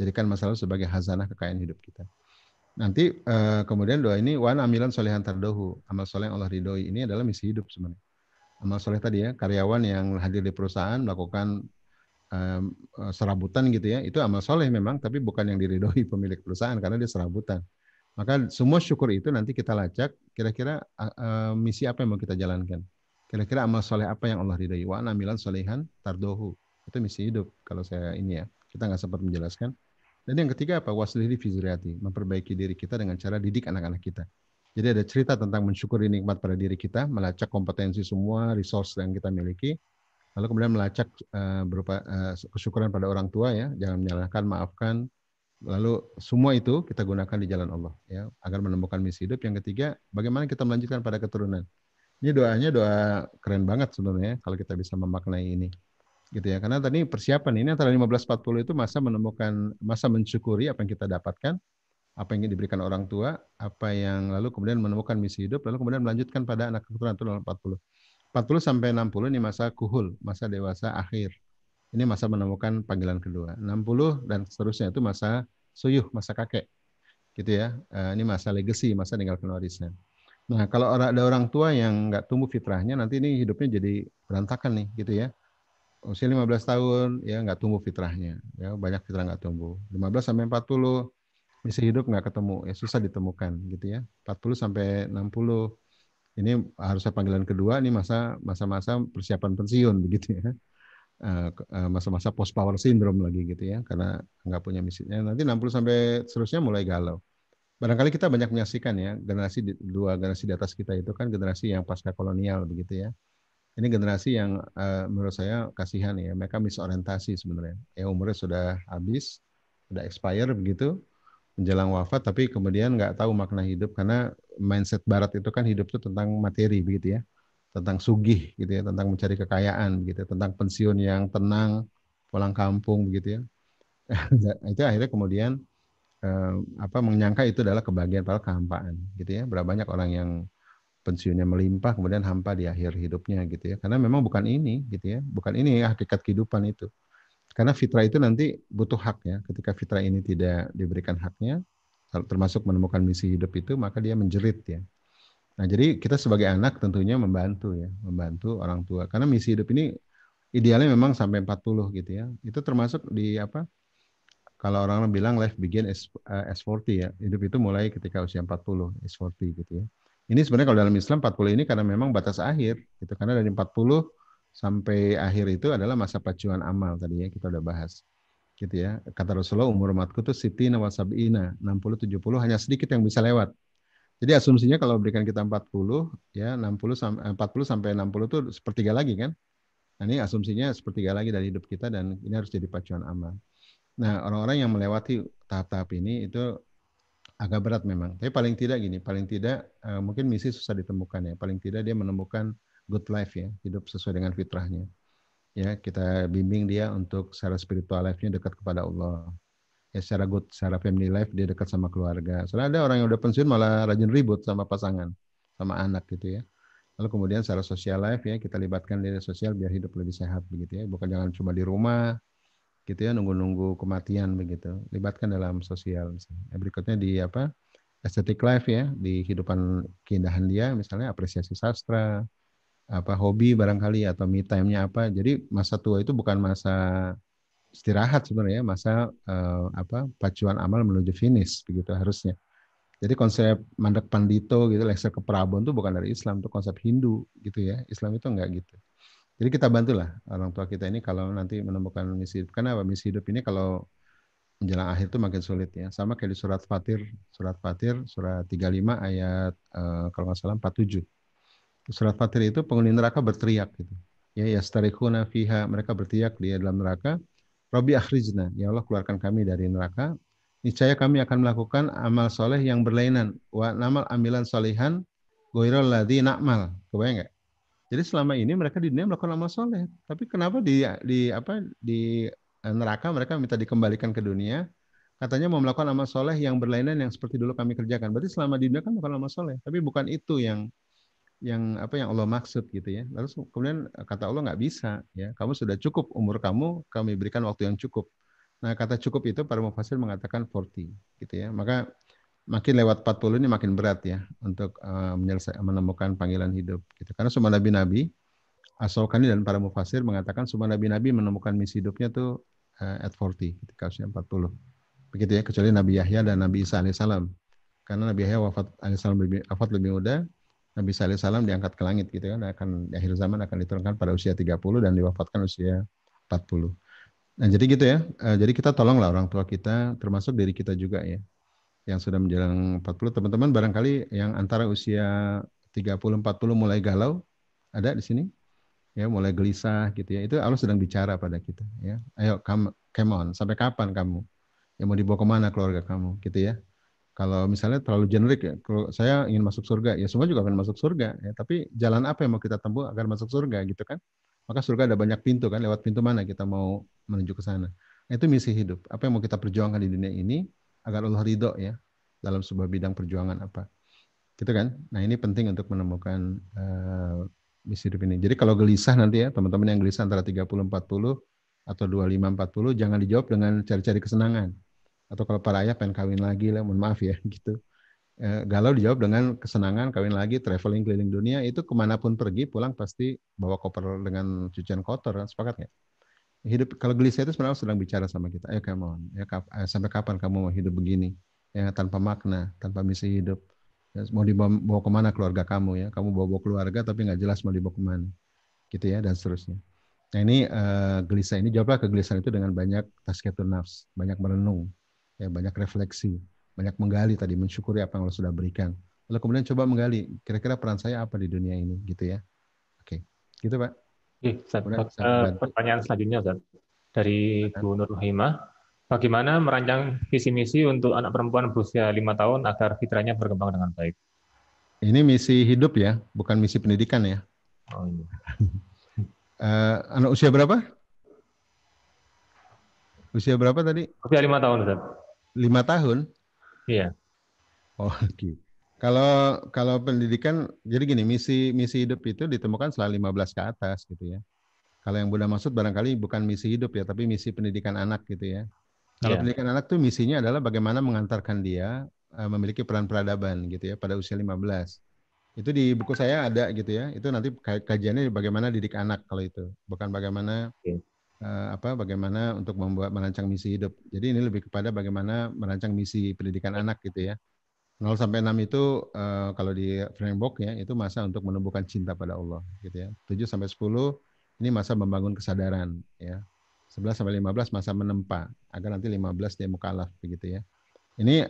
Jadikan masalah sebagai hazanah kekayaan hidup kita. Nanti kemudian doa ini wan amilan solehan tardohu, amal soleh yang Allah ridhoi, ini adalah misi hidup sebenarnya. Amal soleh tadi ya, karyawan yang hadir di perusahaan melakukan serabutan gitu ya, itu amal soleh memang, tapi bukan yang diridhoi pemilik perusahaan karena dia serabutan. Maka semua syukur itu nanti kita lacak, kira-kira misi apa yang mau kita jalankan. Kira-kira amal soleh apa yang Allah ridhai. Wa anamilan solehan tardohu. Itu misi hidup. Kalau saya ini ya, kita nggak sempat menjelaskan. Dan yang ketiga apa? Waslihi fi zuriyati. Memperbaiki diri kita dengan cara didik anak-anak kita. Jadi ada cerita tentang mensyukuri nikmat pada diri kita, melacak kompetensi semua resource yang kita miliki, lalu kemudian melacak berupa kesyukuran pada orang tua ya, jangan menyalahkan, maafkan. Lalu semua itu kita gunakan di jalan Allah ya, agar menemukan misi hidup. Yang ketiga, bagaimana kita melanjutkan pada keturunan. Ini doanya doa keren banget sebenarnya kalau kita bisa memaknai ini. Gitu ya. Karena tadi persiapan ini antara 1540 itu masa menemukan, masa mensyukuri apa yang kita dapatkan, apa yang diberikan orang tua, apa yang lalu kemudian menemukan misi hidup, lalu kemudian melanjutkan pada anak keturunan itu dalam 40. 40 sampai 60 ini masa kuhul, masa dewasa akhir. Ini masa menemukan panggilan kedua. 60 dan seterusnya itu masa suyuh, masa kakek. Gitu ya. Ini masa legacy, masa meninggalkan warisan. Nah, kalau ada orang tua yang nggak tumbuh fitrahnya, nanti ini hidupnya jadi berantakan nih, gitu ya. Usia 15 tahun, ya nggak tumbuh fitrahnya. Ya, banyak fitrah nggak tumbuh. 15 sampai 40, misi hidup nggak ketemu, ya susah ditemukan, gitu ya. 40 sampai 60, ini harusnya panggilan kedua, ini masa-masa persiapan pensiun, begitu ya. Masa-masa post power syndrome lagi gitu ya, karena nggak punya misinya. Nanti 60 sampai seterusnya mulai galau. Barangkali kita banyak menyaksikan ya, dua generasi di atas kita itu kan generasi yang pasca kolonial begitu ya. Ini generasi yang menurut saya kasihan ya, mereka misorientasi sebenarnya. Ya umurnya sudah habis, sudah expire begitu, menjelang wafat, tapi kemudian nggak tahu makna hidup karena mindset Barat itu kan hidup itu tentang materi begitu ya, tentang sugih gitu ya, tentang mencari kekayaan gitu, tentang pensiun yang tenang, pulang kampung begitu ya. Itu akhirnya kemudian menyangka itu adalah kebahagiaan, padahal kehampaan gitu ya. Berapa banyak orang yang pensiunnya melimpah kemudian hampa di akhir hidupnya gitu ya, karena memang bukan ini gitu ya, bukan ini hakikat kehidupan itu. Karena fitrah itu nanti butuh hak ya, ketika fitrah ini tidak diberikan haknya, termasuk menemukan misi hidup itu, maka dia menjerit ya. Nah jadi kita sebagai anak tentunya membantu ya, membantu orang tua, karena misi hidup ini idealnya memang sampai 40 gitu ya. Itu termasuk di kalau orang bilang life begin as 40 ya, hidup itu mulai ketika usia 40, as 40 gitu ya. Ini sebenarnya kalau dalam Islam 40 ini karena memang batas akhir gitu, karena dari 40 sampai akhir itu adalah masa pacuan amal tadi ya, kita udah bahas. Gitu ya. Kata Rasulullah umur umatku itu sitina wa sab'ina, 60 70 hanya sedikit yang bisa lewat. Jadi asumsinya kalau berikan kita 40 ya 40 sampai 60 itu sepertiga lagi kan. Nah, ini asumsinya sepertiga lagi dari hidup kita dan ini harus jadi pacuan amal. Nah, orang-orang yang melewati tahap-tahap ini itu agak berat memang. Tapi paling tidak gini, paling tidak mungkin misi susah ditemukan ya. Paling tidak dia menemukan good life ya, hidup sesuai dengan fitrahnya. Ya, kita bimbing dia untuk secara spiritual life-nya dekat kepada Allah. Ya, secara family life dia dekat sama keluarga. Soalnya ada orang yang udah pensiun malah rajin ribut sama pasangan, sama anak gitu ya. Lalu kemudian secara social life ya, kita libatkan dia sosial biar hidup lebih sehat begitu ya. Bukan jangan cuma di rumah, gitu ya, nunggu-nunggu kematian begitu. Libatkan dalam sosial. Berikutnya di aesthetic life ya, di kehidupan keindahan dia, misalnya apresiasi sastra, hobi barangkali atau me time-nya apa. Jadi masa tua itu bukan masa istirahat sebenarnya, masa pacuan amal menuju finish begitu harusnya. Jadi konsep mandek pandito gitu, lekser ke Prabon itu bukan dari Islam, itu konsep Hindu gitu ya. Islam itu enggak gitu. Jadi kita bantulah orang tua kita ini kalau nanti menemukan misi hidup. Karena misi hidup ini kalau menjelang akhir itu makin sulit ya. Sama kayak di surat Fatir, surat 35 ayat kalau nggak salah 47. Surat Fatir itu penghuni neraka berteriak gitu. Ya yastarikhuna fiha, mereka berteriak di dalam neraka, Rabbi akhrijna, ya Allah keluarkan kami dari neraka. Niscaya kami akan melakukan amal soleh yang berlainan. Wa namal amilan solihan goirol ladzi na'mal. Kebayang nggak? Jadi selama ini mereka di dunia melakukan amal soleh, tapi kenapa di neraka mereka minta dikembalikan ke dunia? Katanya mau melakukan amal soleh yang berlainan yang seperti dulu kami kerjakan. Berarti selama di dunia kan melakukan amal soleh, tapi bukan itu yang Allah maksud gitu ya. Lalu kemudian kata Allah nggak bisa ya. Kamu sudah cukup umur kamu, kami berikan waktu yang cukup. Nah kata cukup itu para mufasir mengatakan 40 gitu ya. Maka makin lewat 40 ini makin berat ya untuk menemukan panggilan hidup gitu. Karena semua nabi-nabi As-Sawqani dan para mufasir mengatakan semua nabi-nabi menemukan misi hidupnya tuh at 40 ketika usia 40. Begitu ya, kecuali Nabi Yahya dan Nabi Isa alaihissalam. Karena Nabi Yahya wafat lebih muda, Nabi Isa alaihissalam diangkat ke langit gitu kan, akan di akhir zaman akan diturunkan pada usia 30 dan diwafatkan usia 40. Nah, jadi gitu ya. Jadi kita tolonglah orang tua kita, termasuk diri kita juga ya, yang sudah menjelang 40. Teman-teman barangkali yang antara usia 30-40 mulai galau, ada di sini? Ya, mulai gelisah gitu ya. Itu Allah sedang bicara pada kita ya. Ayo, come on, sampai kapan kamu? Ya mau dibawa kemana keluarga kamu gitu ya. Kalau misalnya terlalu generik ya, kalau saya ingin masuk surga, ya semua juga akan masuk surga. Ya. Tapi jalan apa yang mau kita tempuh agar masuk surga gitu kan? Maka surga ada banyak pintu kan, lewat pintu mana kita mau menuju ke sana. Nah, itu misi hidup. Apa yang mau kita perjuangkan di dunia ini agar Allah ridho ya dalam sebuah bidang perjuangan apa. Gitu kan? Nah ini penting untuk menemukan misi hidup ini. Jadi kalau gelisah nanti ya, teman-teman yang gelisah antara 30-40 atau 25-40, jangan dijawab dengan cari-cari kesenangan. Atau kalau para ayah pengen kawin lagi lah, mohon maaf ya gitu. Galau dijawab dengan kesenangan, kawin lagi, traveling keliling dunia, itu kemanapun pergi, pulang pasti bawa koper dengan cucian kotor, kan? Sepakat nggak? Hidup kalau gelisah itu sebenarnya sedang bicara sama kita. Ayo come on, ya, sampai kapan kamu mau hidup begini? Ya, tanpa makna, tanpa misi hidup. Ya, mau dibawa kemana keluarga kamu ya? Kamu bawa keluarga tapi nggak jelas mau dibawa kemana, gitu ya, dan seterusnya. Nah ini gelisah ini, jawablah kegelisahan itu dengan banyak tazkiyatun nafs, banyak merenung, ya, banyak refleksi, banyak menggali tadi, mensyukuri apa yang Allah sudah berikan. Lalu kemudian coba menggali, kira-kira peran saya apa di dunia ini, gitu ya. Oke, gitu Pak. Ustaz. Kemudian bisa membantu. Pertanyaan selanjutnya, Ustaz. Dari Bu Nur Rahimah, bagaimana merancang visi misi untuk anak perempuan berusia 5 tahun agar fitrahnya berkembang dengan baik? Ini misi hidup ya, bukan misi pendidikan ya. Oh, ini. Anak usia berapa? Usia berapa tadi? Usia 5 tahun, Ustaz. 5 tahun? Iya. Oh, oke. Kalau pendidikan, jadi gini, misi hidup itu ditemukan setelah 15 ke atas gitu ya. Kalau yang Bunda maksud barangkali bukan misi hidup ya, tapi misi pendidikan anak gitu ya. Kalau Iya. pendidikan anak tuh misinya adalah bagaimana mengantarkan dia memiliki peran peradaban gitu ya pada usia 15. Itu di buku saya ada gitu ya. Itu nanti kajiannya bagaimana didik anak kalau itu. Bukan bagaimana Oke. bagaimana untuk merancang misi hidup. Jadi ini lebih kepada bagaimana merancang misi pendidikan anak gitu ya. 0 sampai 6 itu kalau di framework ya itu masa untuk menumbuhkan cinta pada Allah gitu ya. 7 sampai 10 ini masa membangun kesadaran ya. 11 sampai 15 masa menempa agar nanti 15 dia mukallaf begitu ya. Ini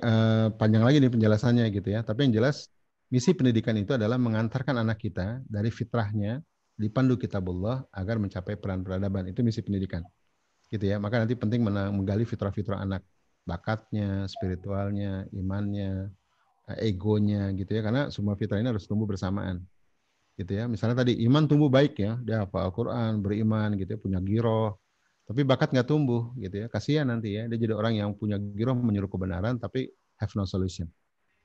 panjang lagi nih penjelasannya gitu ya. Tapi yang jelas misi pendidikan itu adalah mengantarkan anak kita dari fitrahnya dipandu kitabullah agar mencapai peran peradaban. Itu misi pendidikan. Gitu ya. Maka nanti penting menggali fitrah-fitrah anak, bakatnya, spiritualnya, imannya, egonya gitu ya. Karena semua fitrah ini harus tumbuh bersamaan. Gitu ya. Misalnya tadi iman tumbuh baik ya, dia hafal Al-Qur'an, beriman gitu ya, punya giroh. Tapi bakat nggak tumbuh gitu ya. Kasihan nanti ya, dia jadi orang yang punya giroh menyuruh kebenaran tapi have no solution.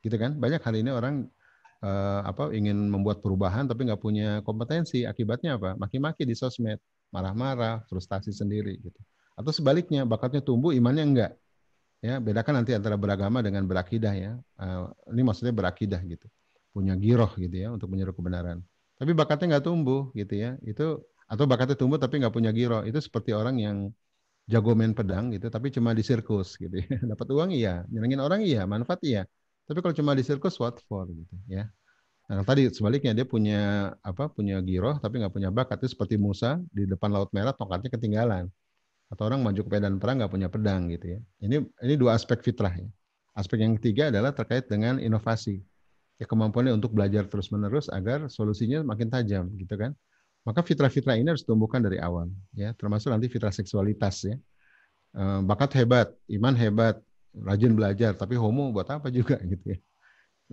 Gitu kan? Banyak hari ini orang ingin membuat perubahan tapi nggak punya kompetensi. Akibatnya apa? Maki-maki di sosmed, marah-marah, frustasi sendiri gitu. Atau sebaliknya, bakatnya tumbuh, imannya enggak. Ya, bedakan nanti antara beragama dengan berakidah ya. Ini maksudnya berakidah gitu. Punya giroh gitu ya untuk menyeru kebenaran. Tapi bakatnya nggak tumbuh gitu ya. Itu atau bakatnya tumbuh tapi nggak punya giroh. Itu seperti orang yang jago main pedang gitu, tapi cuma di sirkus gitu ya. Dapat uang iya, nyenengin orang iya, manfaat iya. Tapi kalau cuma di sirkus what for gitu ya. Nah, tadi sebaliknya dia punya punya giroh tapi nggak punya bakat. Itu seperti Musa di depan Laut Merah tongkatnya ketinggalan. Atau orang maju ke medan perang nggak punya pedang gitu ya. Ini dua aspek fitrah ya. Aspek yang ketiga adalah terkait dengan inovasi. Ya, kemampuannya untuk belajar terus-menerus agar solusinya makin tajam gitu kan. Maka fitrah-fitrah ini harus tumbuhkan dari awal ya, termasuk nanti fitrah seksualitas ya. Bakat hebat, iman hebat, rajin belajar, tapi homo buat apa juga gitu ya.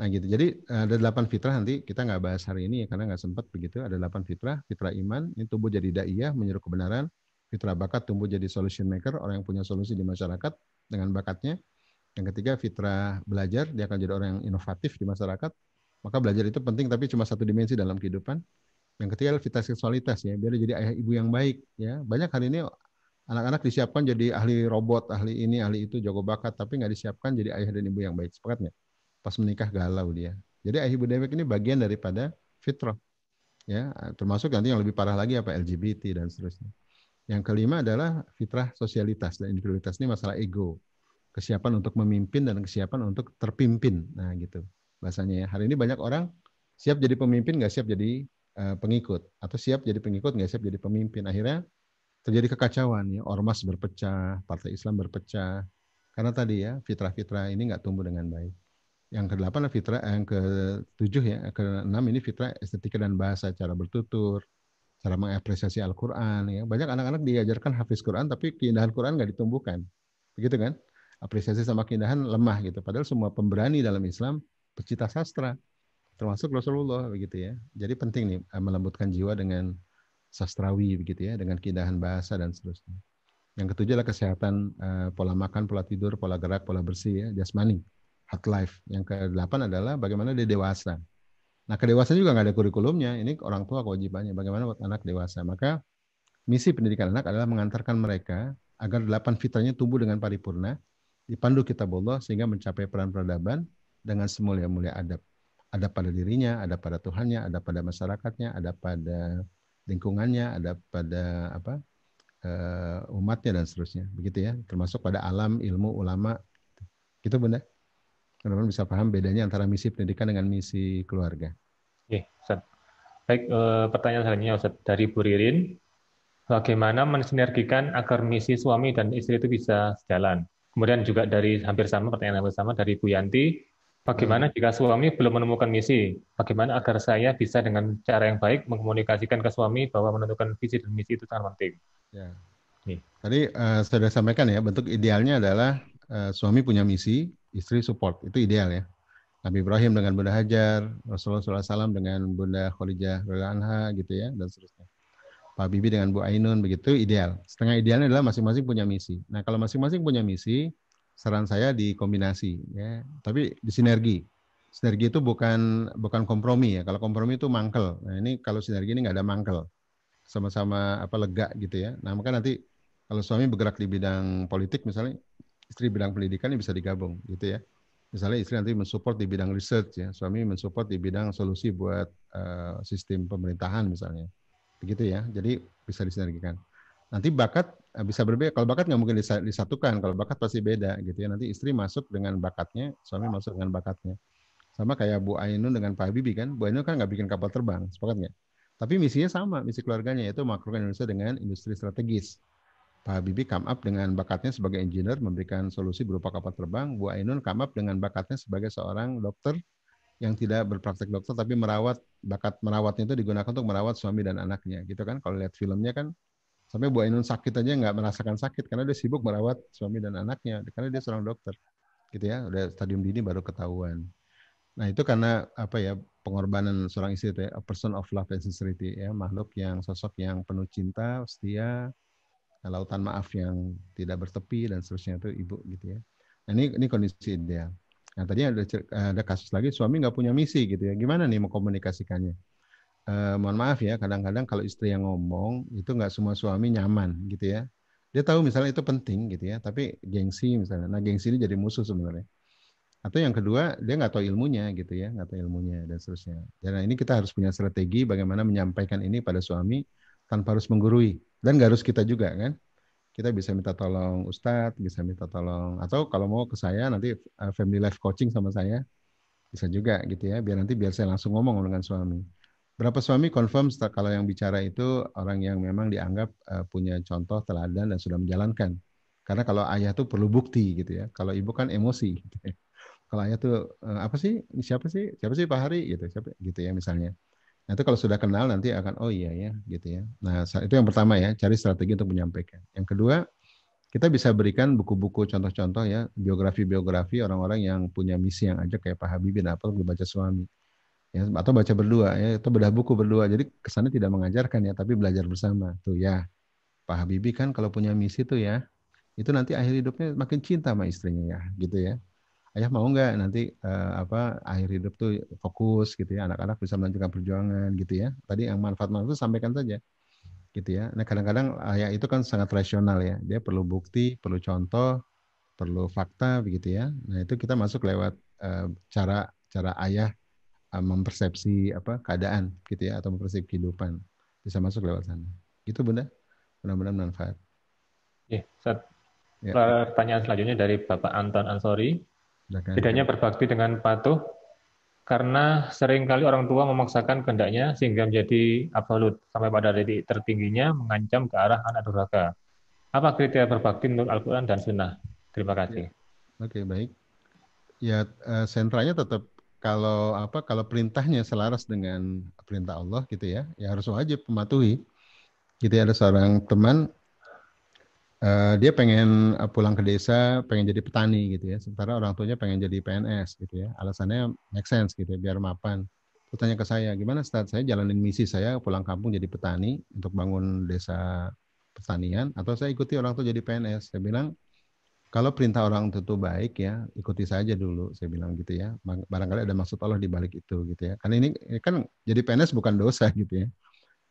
Nah gitu. Jadi ada 8 fitrah, nanti kita nggak bahas hari ini ya karena nggak sempat begitu. Ada 8 fitrah. Fitrah iman ini tumbuh jadi daiyah, menyeru kebenaran. Fitrah bakat tumbuh jadi solution maker, orang yang punya solusi di masyarakat dengan bakatnya. Yang ketiga fitrah belajar, dia akan jadi orang yang inovatif di masyarakat. Maka belajar itu penting tapi cuma satu dimensi dalam kehidupan. Yang ketiga adalah fitrah seksualitas ya, biar jadi ayah ibu yang baik ya. Banyak hari ini anak-anak disiapkan jadi ahli robot, ahli ini, ahli itu, jago bakat, tapi nggak disiapkan jadi ayah dan ibu yang baik. Sepakat nggak? Pas menikah galau dia. Jadi ayah ibu dewek ini bagian daripada fitrah. Ya, termasuk nanti yang lebih parah lagi apa LGBT dan seterusnya. Yang kelima adalah fitrah sosialitas dan individualitas, ini masalah ego. Kesiapan untuk memimpin dan kesiapan untuk terpimpin. Nah gitu bahasanya ya. Hari ini banyak orang siap jadi pemimpin, nggak siap jadi pengikut. Atau siap jadi pengikut, nggak siap jadi pemimpin. Akhirnya terjadi kekacauan ya. Ormas berpecah, partai Islam berpecah. Karena tadi ya fitrah-fitrah ini nggak tumbuh dengan baik. Yang ke-8 adalah fitrah, yang ke-7 ya, ke-6 ini fitrah estetika dan bahasa, cara bertutur, cara mengapresiasi Al-Quran. Ya. Banyak anak-anak diajarkan hafiz Quran, tapi keindahan Quran nggak ditumbuhkan. Begitu kan? Apresiasi sama keindahan lemah gitu. Padahal semua pemberani dalam Islam pecinta sastra, termasuk Rasulullah begitu ya. Jadi penting nih melembutkan jiwa dengan sastrawi begitu ya, dengan keindahan bahasa dan seterusnya. Yang ke-7 adalah kesehatan pola makan, pola tidur, pola gerak, pola bersih ya, jasmani, heart life. Yang ke-8 adalah bagaimana dia dewasa. Nah, kedewasaan juga nggak ada kurikulumnya. Ini orang tua kewajibannya. Bagaimana buat anak dewasa. Maka misi pendidikan anak adalah mengantarkan mereka agar 8 fitrahnya tumbuh dengan paripurna, dipandu kitabullah sehingga mencapai peran peradaban dengan semulia-mulia adab. Ada pada dirinya, ada pada Tuhannya, ada pada masyarakatnya, ada pada lingkungannya, ada pada umatnya dan seterusnya. Begitu ya, termasuk pada alam, ilmu, ulama. Gitu Bunda. Teman-teman bisa paham bedanya antara misi pendidikan dengan misi keluarga. Oke, Ustaz. Baik, pertanyaan selanjutnya Ustaz dari Bu Ririn. Bagaimana mensinergikan agar misi suami dan istri itu bisa sejalan? Kemudian juga dari hampir sama, pertanyaan hampir sama dari Bu Yanti. Bagaimana jika suami belum menemukan misi? Bagaimana agar saya bisa dengan cara yang baik mengkomunikasikan ke suami bahwa menentukan visi dan misi itu sangat penting? Ya. Nih. Tadi saya sudah sampaikan ya, bentuk idealnya adalah suami punya misi, istri support. Itu ideal ya. Nabi Ibrahim dengan Bunda Hajar, Rasulullah SAW dengan Bunda Khadijah radhiyallahu anha gitu ya, dan seterusnya. Pak Bibi dengan Bu Ainun begitu ideal. Setengah idealnya adalah masing-masing punya misi. Nah kalau masing-masing punya misi, saran saya dikombinasi ya, tapi disinergi. Sinergi itu bukan kompromi ya. Kalau kompromi itu mangkel. Nah ini kalau sinergi ini nggak ada mangkel, sama-sama apa lega gitu ya. Nah maka nanti kalau suami bergerak di bidang politik misalnya, istri bidang pendidikan ini bisa digabung gitu ya. Misalnya istri nanti mensupport di bidang research ya, suami mensupport di bidang solusi buat sistem pemerintahan misalnya. Begitu ya. Jadi bisa disinergikan. Nanti bakat bisa berbeda. Kalau bakat nggak mungkin disatukan. Kalau bakat pasti beda gitu ya. Nanti istri masuk dengan bakatnya, suami masuk dengan bakatnya. Sama kayak Bu Ainun dengan Pak Habibie kan. Bu Ainun kan nggak bikin kapal terbang, sepakat nggak? Tapi misinya sama, misi keluarganya yaitu makrokan Indonesia dengan industri strategis. Pak Habibie come up dengan bakatnya sebagai engineer, memberikan solusi berupa kapal terbang. Bu Ainun come up dengan bakatnya sebagai seorang dokter yang tidak berpraktek dokter tapi merawat, bakat merawatnya itu digunakan untuk merawat suami dan anaknya gitu kan. Kalau lihat filmnya kan sampai Bu Ainun sakit aja nggak merasakan sakit karena dia sibuk merawat suami dan anaknya karena dia seorang dokter gitu ya, udah stadium dini baru ketahuan. Nah itu karena apa ya, pengorbanan seorang istri itu ya, a person of love and sincerity ya, makhluk yang sosok yang penuh cinta, setia, lautan maaf yang tidak bertepi dan seterusnya, itu ibu gitu ya. Nah ini kondisi ideal. Nah tadi ada kasus lagi suami nggak punya misi gitu ya, gimana nih mengkomunikasikannya? Mohon maaf ya, kadang-kadang kalau istri yang ngomong itu nggak semua suami nyaman gitu ya. Dia tahu misalnya itu penting gitu ya, tapi gengsi misalnya. Nah gengsi ini jadi musuh sebenarnya. Atau yang kedua dia nggak tahu ilmunya gitu ya, nggak tahu ilmunya dan seterusnya. Dan ini kita harus punya strategi bagaimana menyampaikan ini pada suami tanpa harus menggurui, dan nggak harus kita juga kan. Kita bisa minta tolong Ustadz, bisa minta tolong, atau kalau mau ke saya nanti family life coaching sama saya bisa juga gitu ya, biar saya langsung ngomong dengan suami. Berapa suami confirm kalau yang bicara itu orang yang memang dianggap punya contoh teladan dan sudah menjalankan. Karena kalau ayah tuh perlu bukti gitu ya. Kalau ibu kan emosi gitu ya. Kalau ayah tuh apa sih? Siapa sih? Siapa sih Pak Hari gitu. Siapa gitu ya misalnya. Nah, itu kalau sudah kenal nanti akan oh iya ya gitu ya. Nah, itu yang pertama ya, cari strategi untuk menyampaikan. Yang kedua, kita bisa berikan buku-buku contoh-contoh ya, biografi-biografi orang-orang yang punya misi yang ajak kayak Pak Habibie dan apa dibaca suami. Ya, atau baca berdua ya, atau bedah buku berdua. Jadi kesannya tidak mengajarkan ya, tapi belajar bersama. Tuh ya, Pak Habibie kan kalau punya misi tuh ya, itu nanti akhir hidupnya makin cinta sama istrinya ya, gitu ya. Ayah mau nggak nanti akhir hidup tuh fokus gitu ya, anak-anak bisa melanjutkan perjuangan gitu ya. Tadi yang manfaat-manfaat itu sampaikan saja gitu ya. Nah kadang-kadang ayah itu kan sangat rasional ya, dia perlu bukti, perlu contoh, perlu fakta begitu ya. Nah itu kita masuk lewat cara cara ayah mempersepsi keadaan gitu ya, atau mempersepsi kehidupan, bisa masuk lewat sana. Gitu Bunda, mudah-mudahan manfaat. Ustaz. Ya, Pertanyaan selanjutnya dari Bapak Anton Ansori. silakan. Bedanya berbakti dengan patuh karena seringkali orang tua memaksakan kehendaknya sehingga menjadi absolut sampai pada titik tertingginya mengancam ke arah anak durhaka. Apa kriteria berbakti menurut Al-Quran dan Sunnah? Terima Ya, kasih. oke, baik. Ya, sentranya tetap kalau apa kalau perintahnya selaras dengan perintah Allah gitu ya, ya harus wajib mematuhi. Gitu ya, ada seorang teman dia pengen pulang ke desa, pengen jadi petani gitu ya. Sementara orang tuanya pengen jadi PNS gitu ya. Alasannya make sense gitu ya, biar mapan. Terus tanya ke saya, gimana Ustaz? Saya jalanin misi saya pulang kampung jadi petani untuk bangun desa pertanian, atau saya ikuti orang tua jadi PNS? Saya bilang, kalau perintah orang tua itu baik ya, ikuti saja dulu. Saya bilang gitu ya. Barangkali ada maksud Allah di balik itu gitu ya. Karena ini kan jadi PNS bukan dosa gitu ya.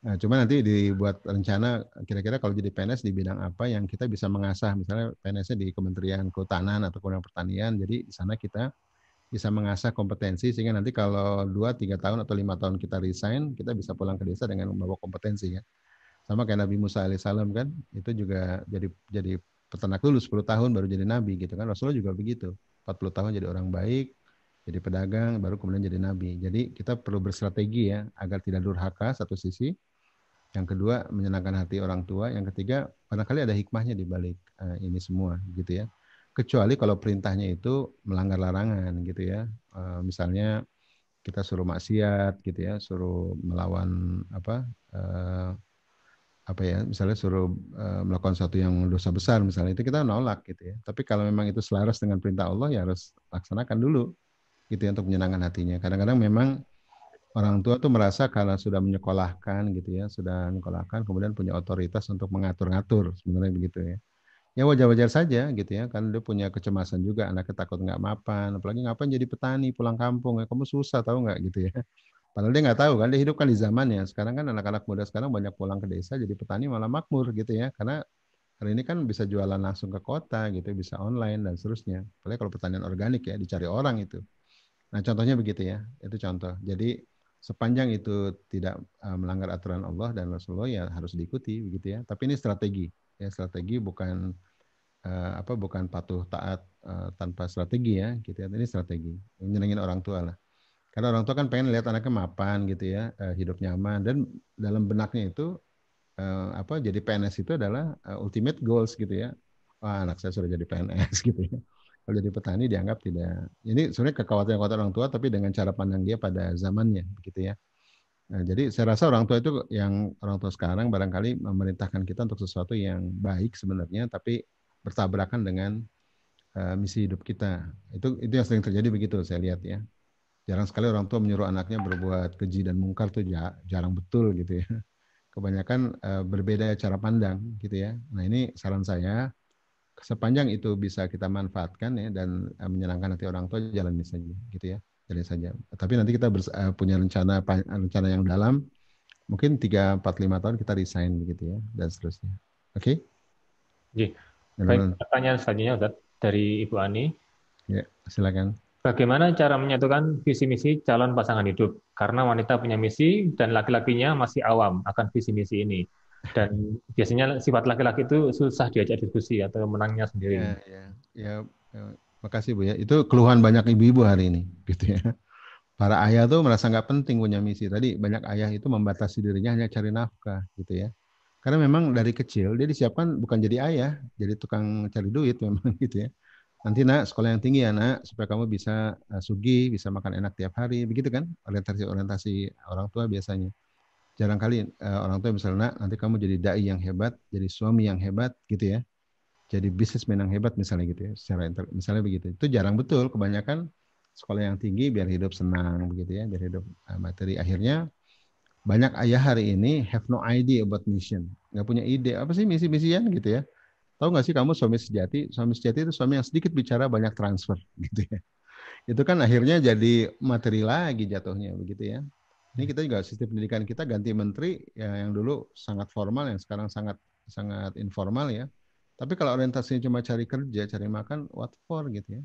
Nah, cuma nanti dibuat rencana kira-kira kalau jadi PNS di bidang apa yang kita bisa mengasah, misalnya PNS-nya di Kementerian Kehutanan atau Kementerian Pertanian, jadi di sana kita bisa mengasah kompetensi sehingga nanti kalau 2, 3 tahun atau 5 tahun kita resign, kita bisa pulang ke desa dengan membawa kompetensi ya. Sama kayak Nabi Musa alaihissalam kan, itu juga jadi peternak dulu 10 tahun baru jadi nabi gitu kan. Rasulullah juga begitu. 40 tahun jadi orang baik, jadi pedagang, baru kemudian jadi nabi. Jadi kita perlu berstrategi ya agar tidak durhaka satu sisi, yang kedua menyenangkan hati orang tua, yang ketiga barangkali ada hikmahnya di balik ini semua gitu ya. Kecuali kalau perintahnya itu melanggar larangan gitu ya. Misalnya kita suruh maksiat gitu ya, suruh melawan apa ya, misalnya suruh melakukan sesuatu yang dosa besar misalnya, itu kita nolak gitu ya. Tapi kalau memang itu selaras dengan perintah Allah ya harus laksanakan dulu gitu ya untuk menyenangkan hatinya. Kadang-kadang memang orang tua tuh merasa karena sudah menyekolahkan gitu ya, sudah menyekolahkan kemudian punya otoritas untuk mengatur-ngatur, sebenarnya begitu ya. Ya wajar-wajar saja gitu ya, kan dia punya kecemasan juga, anaknya takut nggak mapan, apalagi ngapain jadi petani pulang kampung ya, kamu susah tahu nggak gitu ya. Padahal dia nggak tahu kan, dia hidup kan di zamannya. Sekarang kan anak-anak muda sekarang banyak pulang ke desa jadi petani malah makmur gitu ya, karena hari ini kan bisa jualan langsung ke kota gitu, bisa online dan seterusnya. Apalagi kalau pertanian organik ya, dicari orang itu. Nah, contohnya begitu ya. Itu contoh. Jadi sepanjang itu tidak melanggar aturan Allah dan Rasulullah ya harus diikuti begitu ya. Tapi ini strategi. Ya, strategi bukan bukan patuh taat tanpa strategi ya, gitu ya. Ini strategi. Menyenangin orang tua lah. Karena orang tua kan pengen lihat anaknya mapan gitu ya, hidup nyaman, dan dalam benaknya itu jadi PNS itu adalah ultimate goals gitu ya. Wah, anak saya sudah jadi PNS gitu ya. Kalau jadi petani dianggap tidak. Ini sebenarnya kekhawatiran orang tua, tapi dengan cara pandang dia pada zamannya, begitu ya. Nah, jadi saya rasa orang tua itu yang orang tua sekarang barangkali memerintahkan kita untuk sesuatu yang baik sebenarnya, tapi bertabrakan dengan misi hidup kita. Itu yang sering terjadi begitu saya lihat ya. Jarang sekali orang tua menyuruh anaknya berbuat keji dan mungkar tuh jarang betul gitu ya. Kebanyakan berbeda cara pandang gitu ya. Nah ini saran saya, sepanjang itu bisa kita manfaatkan ya dan menyenangkan hati orang tua, jalanin saja gitu ya, jalani saja. Tapi nanti kita punya rencana yang dalam, mungkin 3, 4, 5 tahun kita resign begitu ya dan seterusnya. Oke? Oke. Baik, Mudah-mudahan. pertanyaan selanjutnya Ustaz, dari Ibu Ani. Ya, silakan. Bagaimana cara menyatukan visi misi calon pasangan hidup? Karena wanita punya misi dan laki-lakinya masih awam akan visi misi ini. Dan biasanya sifat laki-laki itu susah diajak diskusi atau menangnya sendiri. Ya, makasih Bu ya. Itu keluhan banyak ibu-ibu hari ini gitu ya. Para ayah tuh merasa nggak penting punya misi. Tadi banyak ayah itu membatasi dirinya hanya cari nafkah gitu ya. Karena memang dari kecil dia disiapkan bukan jadi ayah, jadi tukang cari duit memang gitu ya. Nanti nak sekolah yang tinggi ya nak, supaya kamu bisa sugih, bisa makan enak tiap hari, begitu kan? Orientasi orang tua biasanya. Jarang kali orang tua misalnya, nak nanti kamu jadi dai yang hebat, jadi suami yang hebat gitu ya. Jadi bisnismen yang hebat misalnya gitu ya. Misalnya begitu. Itu jarang betul. Kebanyakan sekolah yang tinggi biar hidup senang begitu ya, biar hidup materi. Akhirnya banyak ayah hari ini have no idea about mission, nggak punya ide apa sih misi-misian gitu ya. Tahu nggak sih kamu suami sejati? Suami sejati itu suami yang sedikit bicara banyak transfer gitu ya. Itu kan akhirnya jadi materi lagi jatuhnya begitu ya. Ini kita juga sistem pendidikan kita ganti menteri ya, yang dulu sangat formal, yang sekarang sangat sangat informal ya. Tapi kalau orientasinya cuma cari kerja, cari makan, what for gitu ya.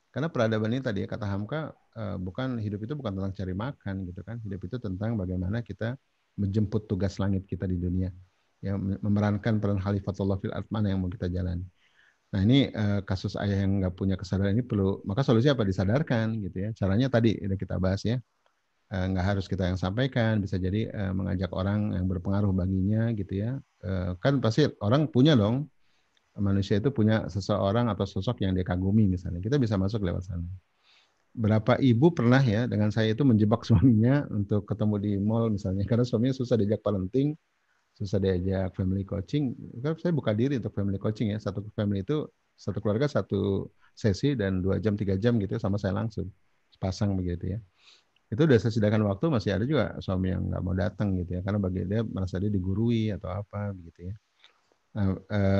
Karena peradaban ini tadi ya, kata Hamka, bukan hidup itu bukan tentang cari makan gitu kan. Hidup itu tentang bagaimana kita menjemput tugas langit kita di dunia. Ya, memerankan peran Khalifatullah fil ard, mana yang mau kita jalani. Nah ini kasus ayah yang nggak punya kesadaran ini perlu, maka solusi apa? Disadarkan gitu ya. Caranya tadi udah kita bahas ya. Nggak harus kita yang sampaikan, bisa jadi mengajak orang yang berpengaruh baginya gitu ya. Kan pasti orang punya dong, manusia itu punya seseorang atau sosok yang dia kagumi misalnya. Kita bisa masuk lewat sana. Berapa ibu pernah ya dengan saya itu menjebak suaminya untuk ketemu di mall misalnya, karena suaminya susah diajak parenting, susah diajak family coaching. Kan saya buka diri untuk family coaching ya. Satu family itu satu keluarga satu sesi dan 2 jam 3 jam gitu sama saya langsung sepasang begitu ya. Itu udah saya sediakan waktu, masih ada juga suami yang nggak mau datang gitu ya karena bagi dia merasa dia digurui atau apa begitu ya. Nah,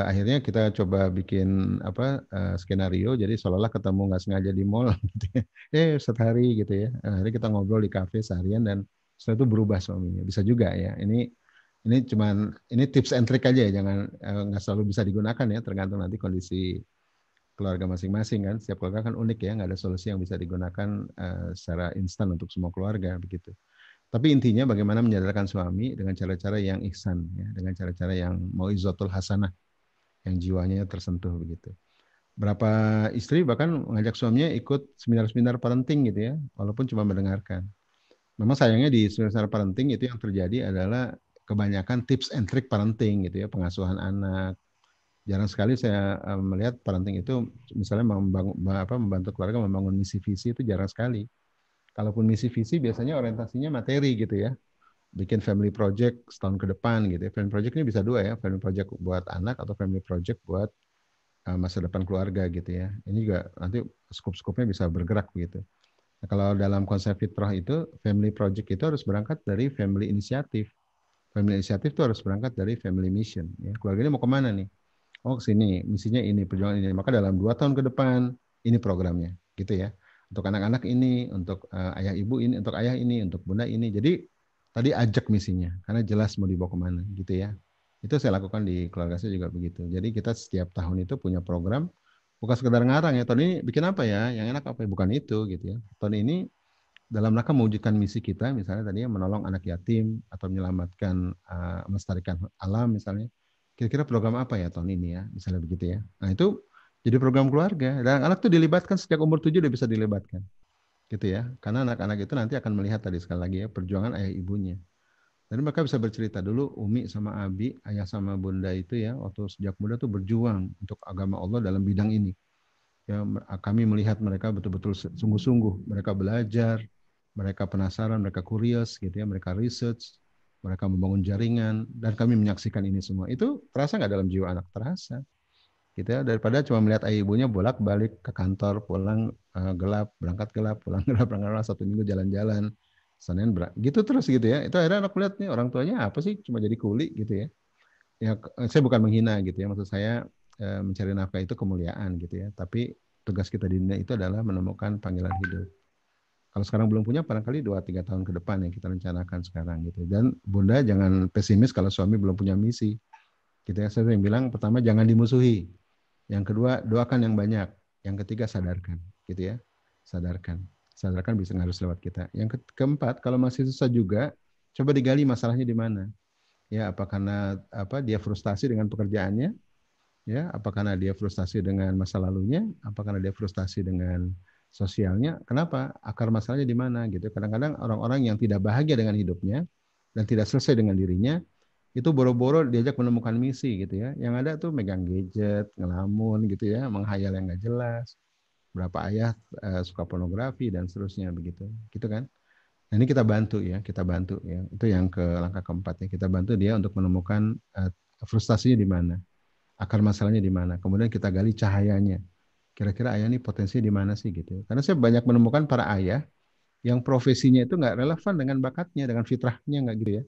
akhirnya kita coba bikin apa skenario jadi seolah-olah ketemu nggak sengaja di mall gitu ya. Setahari gitu ya. Akhirnya kita ngobrol di kafe seharian dan setelah itu berubah suaminya. Bisa juga ya. Ini cuman ini tips and trick aja ya, jangan nggak selalu bisa digunakan ya, tergantung nanti kondisi keluarga masing-masing kan. Setiap keluarga kan unik ya, nggak ada solusi yang bisa digunakan secara instan untuk semua keluarga begitu. Tapi intinya bagaimana menyadarkan suami dengan cara-cara yang ihsan ya, dengan cara-cara yang mau'izatul hasanah, yang jiwanya tersentuh begitu. Berapa istri bahkan mengajak suaminya ikut seminar-seminar parenting gitu ya, walaupun cuma mendengarkan. Memang sayangnya di seminar parenting itu yang terjadi adalah kebanyakan tips and trick parenting gitu ya, pengasuhan anak. Jarang sekali saya melihat parenting itu misalnya membantu keluarga membangun misi visi, itu jarang sekali. Kalaupun misi visi biasanya orientasinya materi gitu ya. Bikin family project setahun ke depan gitu ya. Family project ini bisa dua ya, family project buat anak atau family project buat masa depan keluarga gitu ya. Ini juga nanti skop-skopnya bisa bergerak begitu. Nah, kalau dalam konsep fitrah itu, family project itu harus berangkat dari family inisiatif. Family inisiatif itu harus berangkat dari family mission. Ya. Keluarga ini mau kemana nih? Oh ke sini, misinya ini, perjuangan ini. Maka dalam 2 tahun ke depan, ini programnya. Gitu ya. Untuk anak-anak ini, untuk ayah ibu ini, untuk ayah ini, untuk bunda ini. Jadi tadi ajak misinya, karena jelas mau dibawa kemana. Gitu ya. Itu saya lakukan di keluarga saya juga begitu. Jadi kita setiap tahun itu punya program, bukan sekedar ngarang ya, tahun ini bikin apa ya, yang enak apa ya, bukan itu gitu ya. Tahun ini dalam rangka mewujudkan misi kita, misalnya tadi menolong anak yatim atau menyelamatkan, melestarikan alam misalnya. Kira-kira program apa ya tahun ini ya, misalnya begitu ya. Nah itu jadi program keluarga dan anak tuh dilibatkan sejak umur 7 udah bisa dilibatkan, gitu ya. Karena anak-anak itu nanti akan melihat tadi sekali lagi ya perjuangan ayah ibunya. Dan mereka bisa bercerita dulu Umi sama Abi, ayah sama bunda itu ya waktu sejak muda tuh berjuang untuk agama Allah dalam bidang ini. Ya, kami melihat mereka betul-betul sungguh-sungguh, mereka belajar, mereka penasaran, mereka curious gitu ya, mereka research, mereka membangun jaringan, dan kami menyaksikan ini semua. Itu terasa nggak dalam jiwa anak? Terasa. Gitu ya, daripada cuma melihat ayah ibunya bolak-balik ke kantor, pulang gelap, berangkat gelap, pulang gelap, berangkat gelap, 1 minggu jalan-jalan, Senin gitu terus gitu ya. Itu akhirnya anak melihat nih orang tuanya apa sih, cuma jadi kuli gitu ya. Ya, saya bukan menghina gitu ya, maksud saya mencari nafkah itu kemuliaan gitu ya. Tapi tugas kita di dunia itu adalah menemukan panggilan hidup. Kalau sekarang belum punya, barangkali 2-3 tahun ke depan yang kita rencanakan sekarang gitu. Dan Bunda jangan pesimis kalau suami belum punya misi. Gitu ya. Saya yang bilang pertama jangan dimusuhi. Yang kedua doakan yang banyak. Yang ketiga sadarkan, gitu ya. Sadarkan. Sadarkan bisa harus lewat kita. Yang keempat, kalau masih susah juga, coba digali masalahnya di mana. Ya, apa karena dia frustasi dengan pekerjaannya? Ya, apa karena dia frustasi dengan masa lalunya, apa karena dia frustasi dengan sosialnya, kenapa, akar masalahnya di mana gitu. Kadang-kadang orang-orang yang tidak bahagia dengan hidupnya dan tidak selesai dengan dirinya itu boro-boro diajak menemukan misi gitu ya, yang ada tuh megang gadget, ngelamun gitu ya, menghayal yang nggak jelas, berapa ayah suka pornografi dan seterusnya begitu gitu kan. Nah, ini kita bantu ya, itu yang ke langkah keempat ya, kita bantu dia untuk menemukan frustasinya di mana, akar masalahnya di mana. Kemudian kita gali cahayanya. Kira-kira ayah ini potensi di mana sih gitu. Karena saya banyak menemukan para ayah yang profesinya itu nggak relevan dengan bakatnya, dengan fitrahnya nggak gitu ya.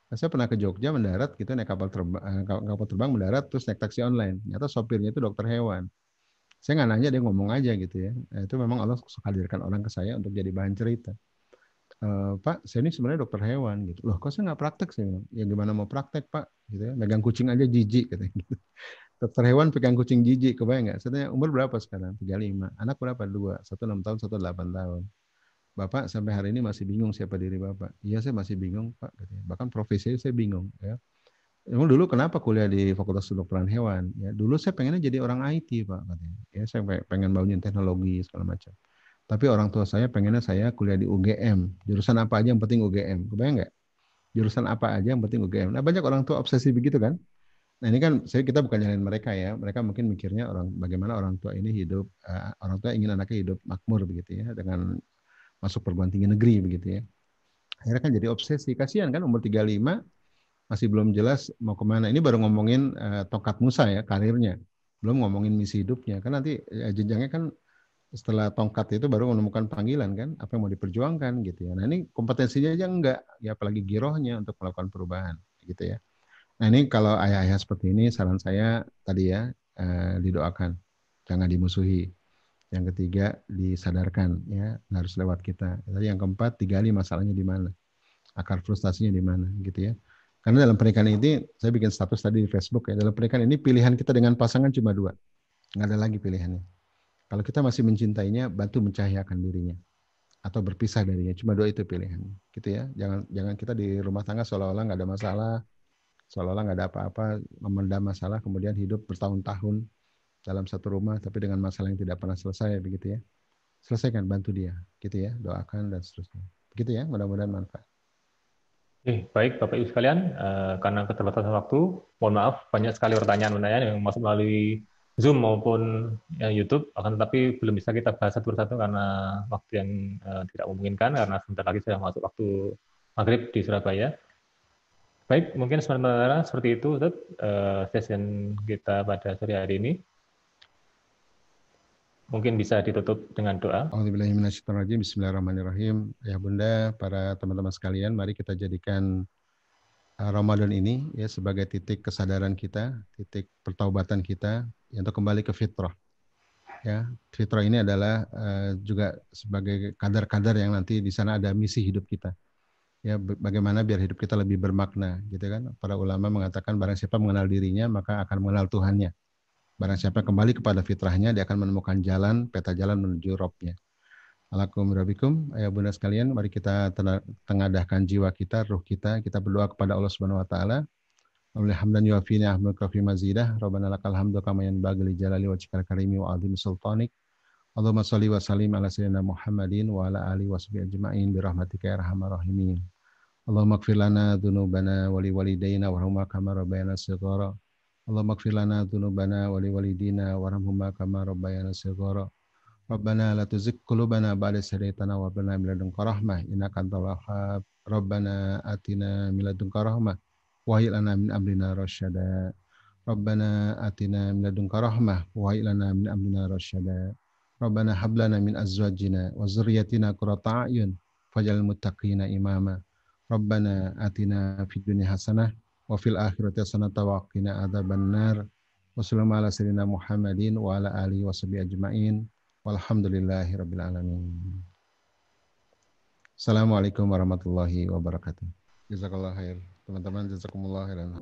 Nah, saya pernah ke Jogja mendarat, kita naik kapal terbang mendarat, terus naik taksi online. Ternyata sopirnya itu dokter hewan. Saya nggak nanya, dia ngomong aja gitu ya. Nah, itu memang Allah hadirkan orang ke saya untuk jadi bahan cerita. Pak, saya ini sebenarnya dokter hewan gitu. Loh, kok saya nggak praktek sih? Ya gimana mau praktek Pak? Gitu ya. Megang kucing aja jijik katanya gitu. Dokter hewan pegang kucing jijik, kebayang nggak? Saya tanya, umur berapa sekarang? 35. Anak berapa? 2. Satu 6 tahun, satu 8 tahun. Bapak sampai hari ini masih bingung siapa diri Bapak. Iya, saya masih bingung, Pak. Katanya. Bahkan profesi saya bingung. Ya. emang dulu kenapa kuliah di Fakultas Kedokteran Hewan? Ya, dulu saya pengennya jadi orang IT, Pak, katanya. Ya, saya pengen bangun teknologi segala macam. Tapi orang tua saya pengennya saya kuliah di UGM. Jurusan apa aja yang penting UGM. Kebayang nggak? Jurusan apa aja yang penting UGM. Nah, banyak orang tua obsesi begitu kan? Nah, ini kan kita bukan nyalain mereka ya. Mereka mungkin mikirnya bagaimana orang tua ini hidup, orang tua ingin anaknya hidup makmur begitu ya, dengan masuk perguruan tinggi negeri begitu ya. Akhirnya kan jadi obsesi. Kasihan kan umur 35 masih belum jelas mau kemana. Ini baru ngomongin tongkat Musa ya, karirnya. Belum ngomongin misi hidupnya. Kan nanti jenjangnya kan setelah tongkat itu baru menemukan panggilan kan, apa yang mau diperjuangkan gitu ya. Nah ini kompetensinya aja enggak, ya apalagi girohnya untuk melakukan perubahan gitu ya. Nah ini kalau ayah-ayah seperti ini, saran saya tadi ya, didoakan, jangan dimusuhi. Yang ketiga, disadarkan ya, harus lewat kita. Tadi yang keempat, digali masalahnya di mana, akar frustasinya di mana gitu ya. Karena dalam pernikahan ini, saya bikin status tadi di Facebook ya, dalam pernikahan ini pilihan kita dengan pasangan cuma dua, nggak ada lagi pilihannya. Kalau kita masih mencintainya, bantu mencahayakan dirinya atau berpisah darinya. Cuma dua itu pilihannya, gitu ya. Jangan kita di rumah tangga seolah-olah nggak ada masalah, seolah-olah nggak ada apa-apa, memendam masalah, kemudian hidup bertahun-tahun dalam satu rumah, tapi dengan masalah yang tidak pernah selesai, begitu ya. Selesaikan, bantu dia, gitu ya. Doakan dan seterusnya. Begitu ya, mudah-mudahan manfaat. Baik Bapak Ibu sekalian, karena keterbatasan waktu, mohon maaf banyak sekali pertanyaan-pertanyaan yang masuk melalui Zoom maupun YouTube, akan tetapi belum bisa kita bahas satu persatu karena waktu yang tidak memungkinkan, karena sebentar lagi sudah masuk waktu maghrib di Surabaya. Baik, mungkin sementara seperti itu Ustaz, session kita pada sore hari ini. Mungkin bisa ditutup dengan doa. A'udzubillahiminasyaitonirrajim. Bismillahirrahmanirrahim. Ya Bunda, para teman-teman sekalian, mari kita jadikan Ramadan ini ya sebagai titik kesadaran kita, titik pertaubatan kita untuk kembali ke fitrah. Ya, fitrah ini adalah juga sebagai kadar-kadar yang nanti di sana ada misi hidup kita. Ya, bagaimana biar hidup kita lebih bermakna, gitu kan? Para ulama mengatakan barang siapa mengenal dirinya maka akan mengenal Tuhannya. Barang siapa kembali kepada fitrahnya, dia akan menemukan jalan, peta jalan menuju Robnya. Alakum rabbikum, ayah bunda sekalian, mari kita tengadahkan jiwa kita, ruh kita berdoa kepada Allah Subhanahu wa taala. Alhamdan yuafi ni'amahu kafi mazidah, Rabbana lakal hamdu kama yanbaghi li jalali wajhikal karimi wa 'azimi sultanik. Allahumma shalli wa sallim ala sayyidina Muhammadin wa ala alihi washabihi ajma'in bi rahmatika ya arhamar rahimin. Allahumma ighfir lana dzunubana wa li walidayna warhamhuma kama rabbayana shighara. Allahumma ighfir lana dzunubana wa li walidina warhamhuma kama rabbayana shighara. Rabbana la tuzigh qulubana ba'da idh hadaytana wa hab lana min ladunka rahmah innaka antal wahhab. Rabbana atina min ladunka rahmah wa hayyi lana min amrina rasyada. Rabbana atina min ladunka rahmah wa hayyi lana min amrina rasyada. Rabbana hab lana min azwajina wa dzurriyyatina qurrata a'yun waj'alna muttaqina imama. Rabbana atina fid dunya hasanah wa fil akhirati hasanah wa qina adzabannar. Wassalamu ala sayyidina Muhammadin wa ala alihi washabihi ajmain. Walhamdulillahi rabbil alamin. Assalamualaikum warahmatullahi wabarakatuh. Jazakallah khair. Teman-teman, jazakumullah khairan.